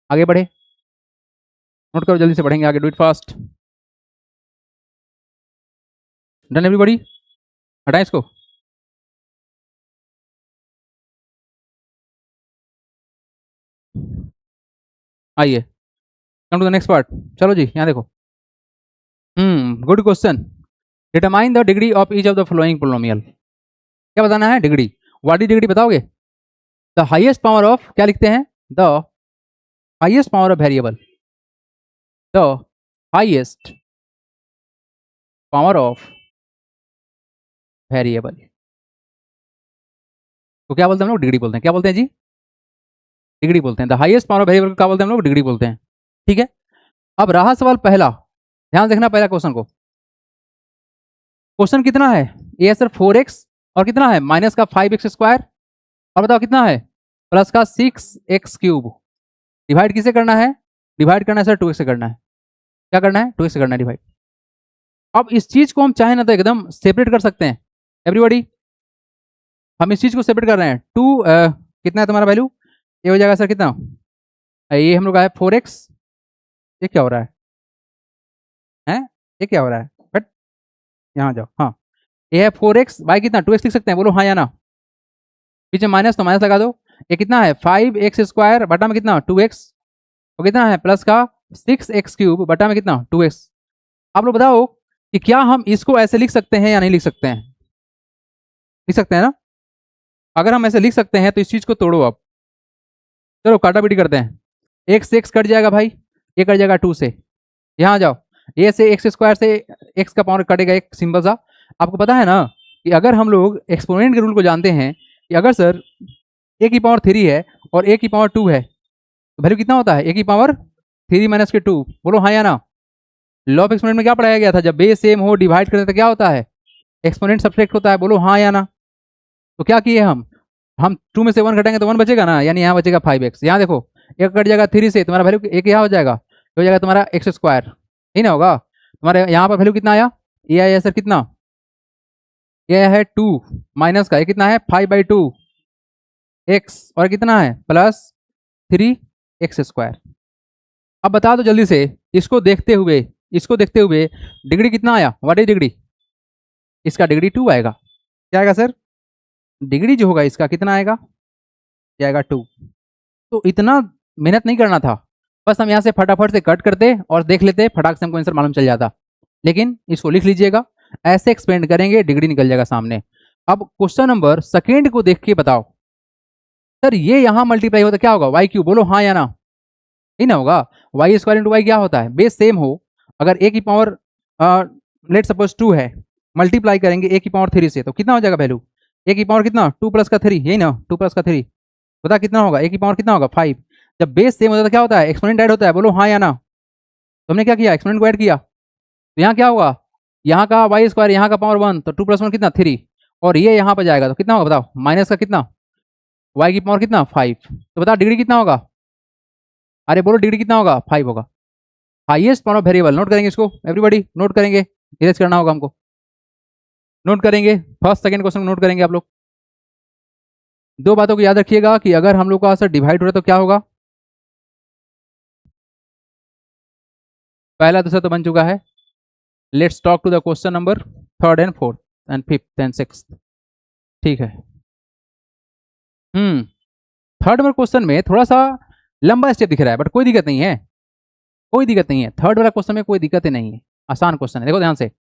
आगे बढ़े, नोट करो जल्दी से बढ़ेंगे आगे, do it fast. Done everybody, हटाएं इसको। आइए come to the next part. चलो जी यहाँ देखो, good question. Determine the degree of each of the following polynomial. क्या बताना है, डिग्री। व्हाट इज डिग्री बताओगे, द हाईएस्ट पावर ऑफ, क्या लिखते हैं, the highest power of variable, the highest power of variable तो क्या बोलते हैं हम लोग, डिग्री बोलते हैं। क्या बोलते हैं जी, डिग्री बोलते हैं। The highest power of variable को क्या बोलते हैं हम लोग, डिग्री बोलते हैं। ठीक है, अब रहा सवाल पहला, ध्यान देखना पहला क्वेश्चन को। क्वेश्चन कितना है, ये है सर 4x और कितना है माइनस का 5x², और बताओ कितना है प्लस का 6x³ डिवाइड किसे करना है, डिवाइड करना है सर 2x से करना है। क्या करना है, 2x से करना है डिवाइड। अब इस चीज को हम चाहे ना तो एकदम सेपरेट कर सकते हैं एवरीबॉडी। हम इस चीज को सेपरेट कर रहे हैं। 2 कितना है तुम्हारा वैल्यू, ये हो जाएगा सर कितना, ये हम लोग आया 4x, ये क्या हो रहा है, ये क्या हो रहा है, बट यहाँ जाओ, हाँ ये है 4x बाई कितना 2x लिख सकते हैं, बोलो हाँ या ना। पीछे माइनस तो माइनस लगा दो, ये कितना है 5x स्क्वायर बटा में कितना 2x, और कितना है प्लस का 6x क्यूब बटा में कितना 2x। आप लोग बताओ कि क्या हम इसको ऐसे लिख सकते हैं या नहीं लिख सकते हैं, लिख सकते हैं ना। अगर हम ऐसे लिख सकते हैं तो इस चीज को तोड़ो अब, चलो काटापीटी करते हैं। एक्स एक्स कट जाएगा भाई, ये कट जाएगा 2 से, यहाँ जाओ, ये से एक्स स्क्वायर से एक्स का पावर कटेगा एक सिंपल सा। आपको पता है ना कि अगर हम लोग एक्सपोनेंट के रूल को जानते हैं कि अगर सर ए की पावर 3 है और ए की पावर 2 है तो वैल्यू कितना होता है, ए की पावर 3 माइनस के 2, बोलो हाँ या ना। लॉ ऑफ एक्सपोनेंट में क्या पढ़ाया गया था, जब बेस सेम हो डिवाइड करते तो क्या होता है, एक्सपोनेंट सब्ट्रैक्ट होता है, बोलो हाँ या ना। तो क्या किए हम 2 में से 1 घटाएंगे तो 1 बचेगा ना, यानी यहाँ बचेगा 5x। यहाँ देखो एक कट जाएगा 3 से, तुम्हारा वैल्यू एक यहाँ हो जाएगा, हो जाएगा तुम्हारा एक्स स्क्वायर, ही ना होगा। तुम्हारे यहाँ पर वैल्यू कितना आया, ये आया सर कितना, ये है 2 माइनस का, ये कितना है 5/2 x, और कितना है प्लस 3x स्क्वायर। अब बता दो जल्दी से, इसको देखते हुए डिग्री कितना आया, व्हाट इज डिग्री, इसका डिग्री 2 आएगा। क्या आएगा सर, डिग्री जो होगा इसका कितना आएगा, ये आएगा 2। तो इतना मेहनत नहीं करना था, बस हम यहाँ से फटाफट से कट करते और देख लेते, फटाक से हमको आंसर मालूम चल जाता। लेकिन इसको लिख लीजिएगा, ऐसे एक्सपेंड करेंगे डिग्री निकल जाएगा सामने। अब क्वेश्चन नंबर सेकेंड को देख के बताओ, सर ये यहाँ मल्टीप्लाई होता क्या होगा, वाई क्यू, बोलो हाँ या ना, ही ना होगा। वाई स्क्वायर इंटू वाई क्या होता है, बेस सेम हो, अगर ए की पावर लेट सपोज 2 है, मल्टीप्लाई करेंगे ए की पावर 3 से तो कितना हो जाएगा वैल्यू, ए की पावर कितना 2 प्लस का 3, यही ना 2 प्लस का 3, बता कितना होगा, ए की पावर कितना होगा 5। जब बेस सेम होता है तो क्या होता है, एक्सपोनेंट ऐड होता है, बोलो हाँ या ना। तो हमने क्या किया, एक्सपोनेंट को ऐड किया, तो यहाँ क्या होगा, यहाँ का वाई स्क्वायर, यहाँ का पावर 1, तो 2 प्लस 1 कितना 3, और ये यहाँ पर जाएगा तो कितना होगा बताओ, माइनस का कितना, वाई की पावर कितना 5, तो बताओ डिग्री कितना होगा, अरे बोलो डिग्री कितना होगा 5 होगा। Highest power of variable, note करेंगे इसको एवरीबॉडी, नोट करेंगे, इरेज करना होगा हमको, नोट करेंगे फर्स्ट सेकंड क्वेश्चन नोट करेंगे आप लोग। दो बातों को याद रखिएगा कि अगर हम लोग का आंसर डिवाइड हो रहा है तो क्या होगा, पहला दूसरा तो बन चुका है। Let's talk to the question number third and fourth and fifth and sixth, ठीक है। थर्ड नंबर क्वेश्चन में थोड़ा सा लंबा स्टेप दिख रहा है, बट कोई दिक्कत नहीं है, कोई दिक्कत नहीं है, थर्ड वाला क्वेश्चन में कोई दिक्कत ही नहीं है, आसान क्वेश्चन है। देखो ध्यान से,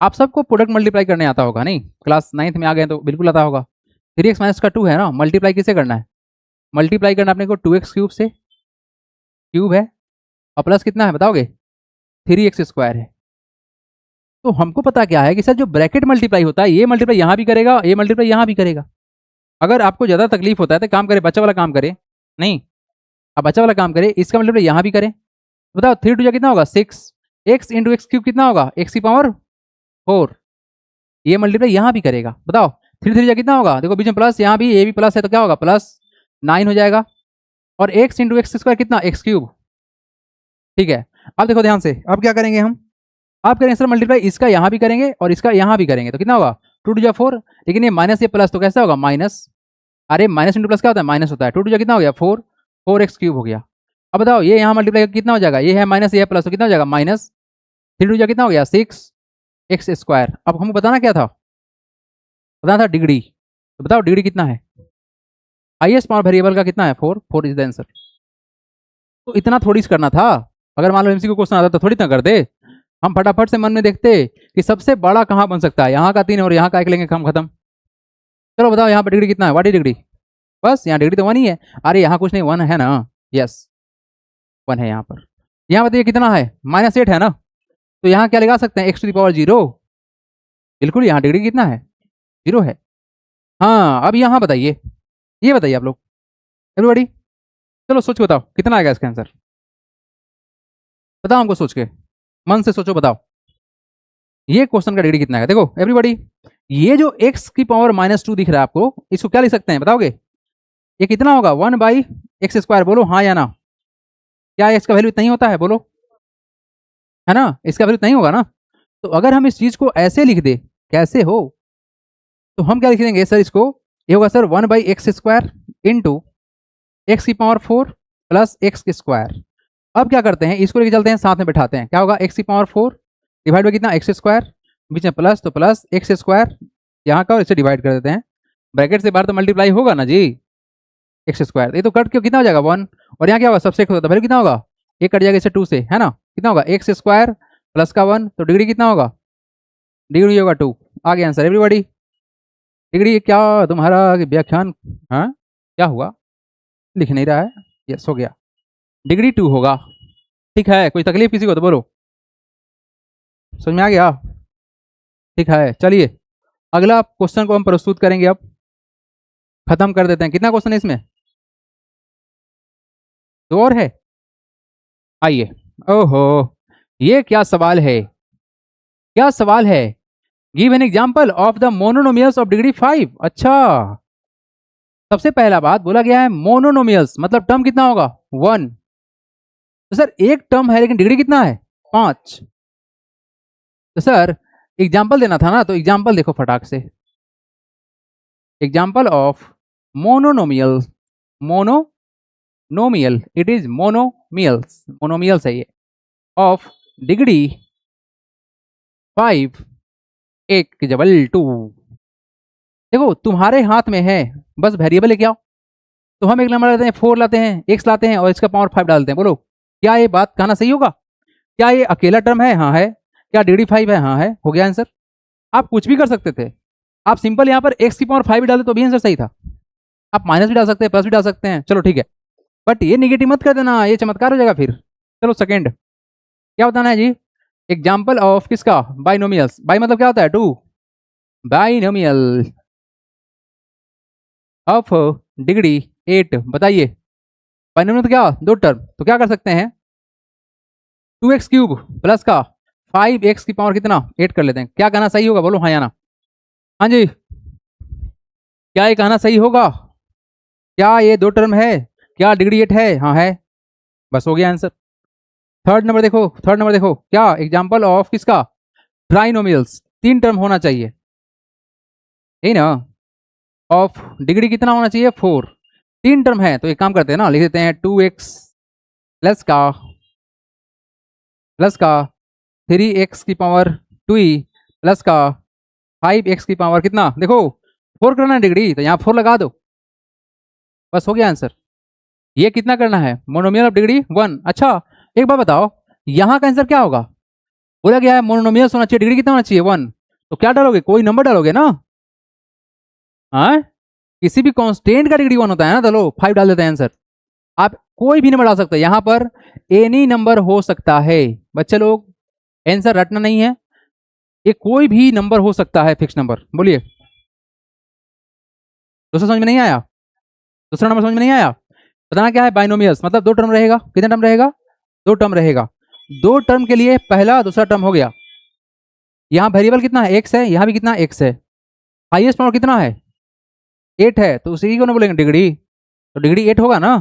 आप सबको प्रोडक्ट मल्टीप्लाई करने आता होगा, नहीं क्लास 9th में आ गए तो बिल्कुल आता होगा। 3x माइनस का 2 है ना, मल्टीप्लाई किसे करना है, मल्टीप्लाई करना अपने को 2x क्यूब से, क्यूब है, और प्लस कितना है बताओगे 3x स्क्वायर है। तो हमको पता क्या है कि सर जो ब्रैकेट मल्टीप्लाई होता है ये मल्टीप्लाई यहाँ भी करेगा, ये मल्टीप्लाई यहाँ भी करेगा। अगर आपको ज़्यादा तकलीफ होता है तो काम करे, बच्चा वाला काम करे, नहीं अब बच्चा वाला काम करे, इसका मल्टीप्लाई यहाँ भी करें, तो बताओ 3 2 कितना होगा 6, x इंटू एक्स क्यूब कितना होगा x की पावर 4, ये मल्टीप्लाई यहाँ भी करेगा, बताओ 3 3 कितना होगा, देखो बीच में प्लस, यहाँ भी ये भी प्लस है तो क्या होगा प्लस 9 हो जाएगा, और x इंटू एक्स स्क्वायर कितना एक्स क्यूब, ठीक है। अब देखो ध्यान से, अब क्या करेंगे हम, आप करेंगे सर मल्टीप्लाई इसका यहाँ भी करेंगे और इसका यहाँ भी करेंगे तो कितना होगा 2 2 4, लेकिन ये माइनस ये प्लस तो कैसा होगा माइनस, अरे माइनस इंटू प्लस क्या होता है माइनस होता है, 2 2 कितना हो गया 4, 4x क्यूब हो गया। अब बताओ ये यहाँ मल्टीप्लाई कितना हो जाएगा, ये है माइनस ये है प्लस तो कितना हो जाएगा माइनस 3 2 कितना हो गया 6x स्क्वायर। अब हमको बताना क्या था, बताना था डिग्री, तो बताओ डिग्री कितना है, हाईएस्ट पावर वेरिएबल का कितना है 4, 4 इज द आंसर। तो इतना थोड़ी करना था, अगर मान लो एमसीक्यू क्वेश्चन आता तो थोड़ी इतना कर दे, हम फटाफट से मन में देखते कि सबसे बड़ा कहाँ बन सकता है, यहाँ का 3 और यहाँ का 1 लेंगे, काम खत्म। चलो बताओ यहाँ पर डिग्री कितना है, व्हाट इज डिग्री, बस यहाँ डिग्री तो 1 ही है, अरे यहाँ कुछ नहीं 1 है ना, यस 1 है यहाँ पर। यहाँ बताइए कितना है -8 है ना, तो यहाँ क्या लगा सकते हैं x टू द पावर 0, बिल्कुल यहाँ डिग्री कितना है 0 है। हाँ अब यहाँ बताइए, ये बताइए आप लोग एवरीबॉडी, चलो सोच के बताओ कितना आएगा इसका आंसर, बताओ हमको सोच के, मन से सोचो बताओ ये क्वेश्चन का डिग्री कितना है। देखो एवरीबॉडी, ये जो x की पावर -2 दिख रहा है आपको, इसको क्या लिख सकते हैं बताओगे, ये कितना होगा 1/x स्क्वायर, बोलो हाँ या ना। क्या इसका वैल्यू इतना ही होता है, बोलो है ना, इसका वैल्यू इतना ही होगा ना। तो अगर हम इस चीज को ऐसे लिख दे, कैसे हो, तो हम क्या लिख देंगे सर इसको ये होगा सर 1/x² इंटू एक्स की पावर 4 प्लस एक्स की स्क्वायर। अब क्या करते हैं, इसको लेके चलते हैं, साथ में बैठाते हैं, क्या होगा एक्स की पावर 4 डिवाइड बाई कितना x², बीच में प्लस तो प्लस x², यहाँ का और इसे डिवाइड कर देते हैं, ब्रैकेट से बाहर तो मल्टीप्लाई होगा ना जी, x², ये तो कट के कितना हो जाएगा 1, और यहाँ क्या होगा सबसे होता है वैल्यू कितना होगा, ये कट जाएगा इससे 2 से, है ना, कितना होगा x² प्लस का 1, तो डिग्री कितना होगा, डिग्री होगा 2। आ गया आंसर एवरीबॉडी। डिग्री क्या तुम्हारा व्याख्यान, हाँ क्या हुआ, लिख नहीं रहा है, यस हो गया, डिग्री 2 होगा। ठीक है, कोई तकलीफ किसी को तो बोलो, समझ में आ गया, ठीक है। चलिए अगला क्वेश्चन को हम प्रस्तुत करेंगे, अब खत्म कर देते हैं। कितना क्वेश्चन है इसमें, 2 और है, आइए। ओहो, ये क्या सवाल है, क्या सवाल है, give an example of the मोनोनोमियल्स of degree 5। अच्छा, सबसे पहला बात बोला गया है मोनोनोमियल्स, मतलब टर्म कितना होगा 1, तो सर एक टर्म है लेकिन डिग्री कितना है 5, तो सर एग्जाम्पल देना था ना, तो एग्जाम्पल देखो फटाक से, example of monomial, monomial, it is monomials, monomials है ये, ऑफ डिग्री 5 एक जबल 2। देखो तुम्हारे हाथ में है, बस वेरिएबल लेके आओ, तो हम एक नंबर लाते हैं 4 लाते हैं, x लाते हैं और इसका पावर 5 डालते हैं। बोलो क्या ये बात कहना सही होगा, क्या ये अकेला टर्म है, हाँ है, क्या डिग्री 5 है, हाँ है, हो गया आंसर। आप कुछ भी कर सकते थे, आप सिंपल यहाँ पर x की पावर 5 भी डालते तो भी आंसर सही था, आप माइनस भी डाल सकते हैं, प्लस भी डाल सकते हैं, चलो ठीक है, बट ये निगेटिव मत कर देना, ये चमत्कार हो जाएगा फिर। चलो सेकंड क्या बताना है जी, एग्जाम्पल ऑफ किसका, बाइनोमियल्स, बाई मतलब क्या होता है 2, बाइनोमियल ऑफ डिग्री 8, बताइए बाइनोमियल तो क्या, 2 टर्म, तो क्या कर सकते हैं 2x³ प्लस का 5x की पावर कितना 8 कर लेते हैं, क्या कहना सही होगा, बोलो हाँ या ना, हाँ जी, क्या ये कहना सही होगा, क्या ये 2 टर्म है, क्या डिग्री 8 है, हाँ है, बस हो गया आंसर। थर्ड नंबर देखो, थर्ड नंबर देखो, क्या एग्जाम्पल ऑफ किसका, ट्राइनोमियल्स, 3 टर्म होना चाहिए, यही ना, ऑफ डिग्री कितना होना चाहिए 4, 3 टर्म है, तो एक काम करते हैं ना, लिख देते हैं 2x प्लस का 3x की पावर 2e प्लस का 5x की पावर कितना, देखो 4 करना है डिग्री, तो यहाँ 4 लगा दो, बस हो गया आंसर। ये कितना करना है, मोनोमियल ऑफ डिग्री 1। अच्छा एक बात बताओ, यहाँ का आंसर क्या होगा, बोला गया है मोनोमियल होना चाहिए, डिग्री कितना होना चाहिए 1, तो क्या डालोगे, कोई नंबर डालोगे ना, हाँ किसी भी कांस्टेंट का डिग्री 1 होता है ना, चलो 5 डाल देते हैं आंसर, आप कोई भी नंबर डाल सकते हैं, यहाँ पर एनी नंबर हो सकता है, बच्चे लोग आंसर रटना नहीं है, ये कोई भी नंबर हो सकता है, फिक्स नंबर। बोलिए दूसरा समझ में नहीं आया, दूसरा नंबर समझ में नहीं आया, बताना क्या है, बाइनोमियल्स मतलब 2 टर्म रहेगा, कितना टर्म रहेगा 2 टर्म रहेगा, 2 टर्म के लिए पहला दूसरा टर्म हो गया, यहाँ वेरिएबल कितना है x है, यहाँ भी कितना x है, हाईएस्ट पावर कितना है 8 है, तो उसी को ना बोलेंगे डिग्री, तो डिग्री 8 होगा ना,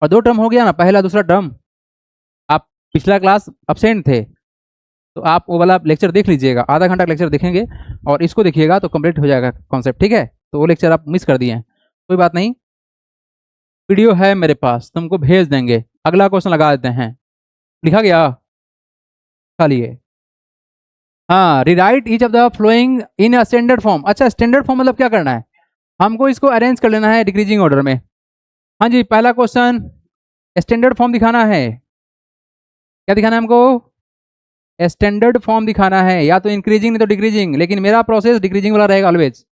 और 2 टर्म हो गया ना, पहला दूसरा टर्म। आप पिछला क्लास अब्सेंट थे, तो आप वो वाला लेक्चर देख लीजिएगा, आधा घंटा लेक्चर देखेंगे और इसको देखिएगा तो कंप्लीट हो जाएगा कॉन्सेप्ट, ठीक है, तो वो लेक्चर आप मिस कर दिए हैं, कोई बात नहीं, वीडियो है मेरे पास, तुमको भेज देंगे। अगला क्वेश्चन लगा देते हैं, लिखा गया, खालिए, हाँ, rewrite each of the following in a standard form. अच्छा स्टैंडर्ड फॉर्म मतलब क्या करना है, हमको इसको अरेंज कर लेना है डिक्रीजिंग ऑर्डर में। हाँ जी, पहला क्वेश्चन स्टैंडर्ड फॉर्म दिखाना है, क्या दिखाना है हमको, स्टैंडर्ड फॉर्म दिखाना है, या तो इंक्रीजिंग नहीं तो डिक्रीजिंग, लेकिन मेरा प्रोसेस डिक्रीजिंग वाला रहेगा ऑलवेज।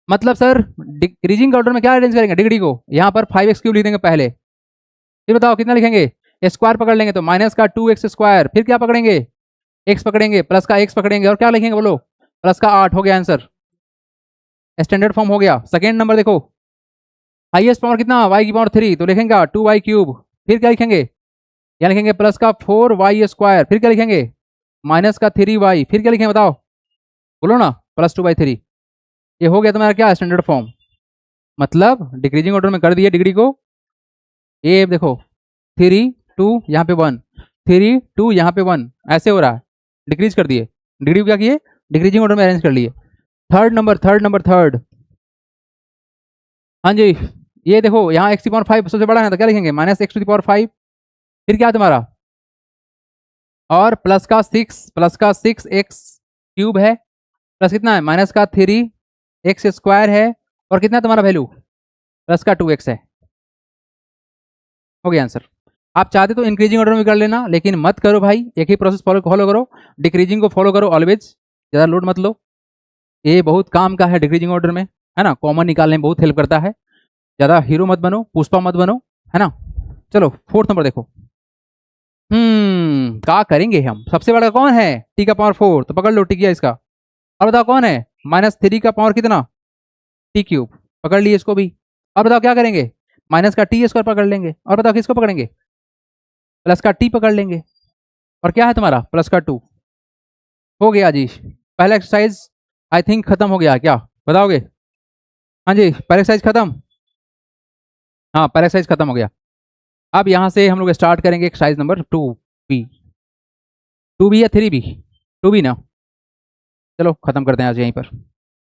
मतलब सर डिक्रीजिंग ऑर्डर में क्या अरेंज करेंगे, डिग्री को यहाँ पर 5x³ लिख देंगे पहले, फिर बताओ कितना लिखेंगे, स्क्वायर पकड़ लेंगे तो माइनस का 2x², फिर क्या पकड़ेंगे x पकड़ेंगे, प्लस का x पकड़ेंगे, और क्या लिखेंगे बोलो, प्लस का 8, हो गया आंसर, स्टैंडर्ड फॉर्म हो गया। सेकेंड नंबर देखो, हाईएस्ट पावर कितना y की पावर 3, तो लिखेंगे 2y³, फिर क्या लिखेंगे, यहाँ लिखेंगे प्लस का 4y², फिर क्या लिखेंगे माइनस का 3y, फिर क्या लिखेंगे बताओ, बोलो ना, +2/3, ये हो गया तुम्हारा क्या स्टैंडर्ड फॉर्म, मतलब डिक्रीजिंग ऑर्डर में कर दिए डिग्री को, ये देखो 3 2 यहाँ पे 1, 3 2 यहाँ पे 1, ऐसे हो रहा है, डिक्रीज कर दिए डिग्री को, क्या किए डिक्रीजिंग ऑर्डर में अरेंज कर लिए। थर्ड नंबर हाँ जी, ये देखो यहाँ एक्स की पावर 5 सबसे बड़ा है तो क्या लिखेंगे, minus X to the power 5, फिर क्या है तुम्हारा, और प्लस का 6 एक्स क्यूब है, प्लस कितना है, माइनस का 3 एक्स स्क्वायर है, और कितना है तुम्हारा वैल्यू, प्लस का 2x है। हो गया आंसर। आप चाहते तो इंक्रीजिंग ऑर्डर में कर लेना, लेकिन मत करो भाई, एक ही प्रोसेस फॉलो करो, डिक्रीजिंग को फॉलो करो ऑलवेज, ज़्यादा लोड मत लो। ये बहुत काम का है डिक्रीजिंग ऑर्डर में, है ना, कॉमन निकालने में बहुत हेल्प करता है। ज़्यादा हीरो मत बनो, पुष्पा मत बनो, है ना। चलो फोर्थ नंबर देखो। क्या करेंगे हम, सबसे बड़ा कौन है, टी का पावर 4, तो पकड़ लो टी किया इसका। अब बताओ कौन है, -3 का पावर कितना, टी क्यूब, पकड़ लिए इसको भी। अब बताओ क्या करेंगे, माइनस का टी स्क्वायर पकड़ लेंगे, और बताओ किसको पकड़ेंगे, प्लस का टी पकड़ लेंगे, और क्या है तुम्हारा प्लस का 2। हो गया जी, पहला एक्सरसाइज आई थिंक खत्म हो गया, क्या बताओगे। हाँ जी, पहला एक्सरसाइज खत्म, हाँ पहला एक्सरसाइज खत्म हो गया। अब यहाँ से हम लोग स्टार्ट करेंगे एक्सरसाइज नंबर 2B, 2B या 3B, 2B ना, चलो खत्म करते हैं आज यहीं पर।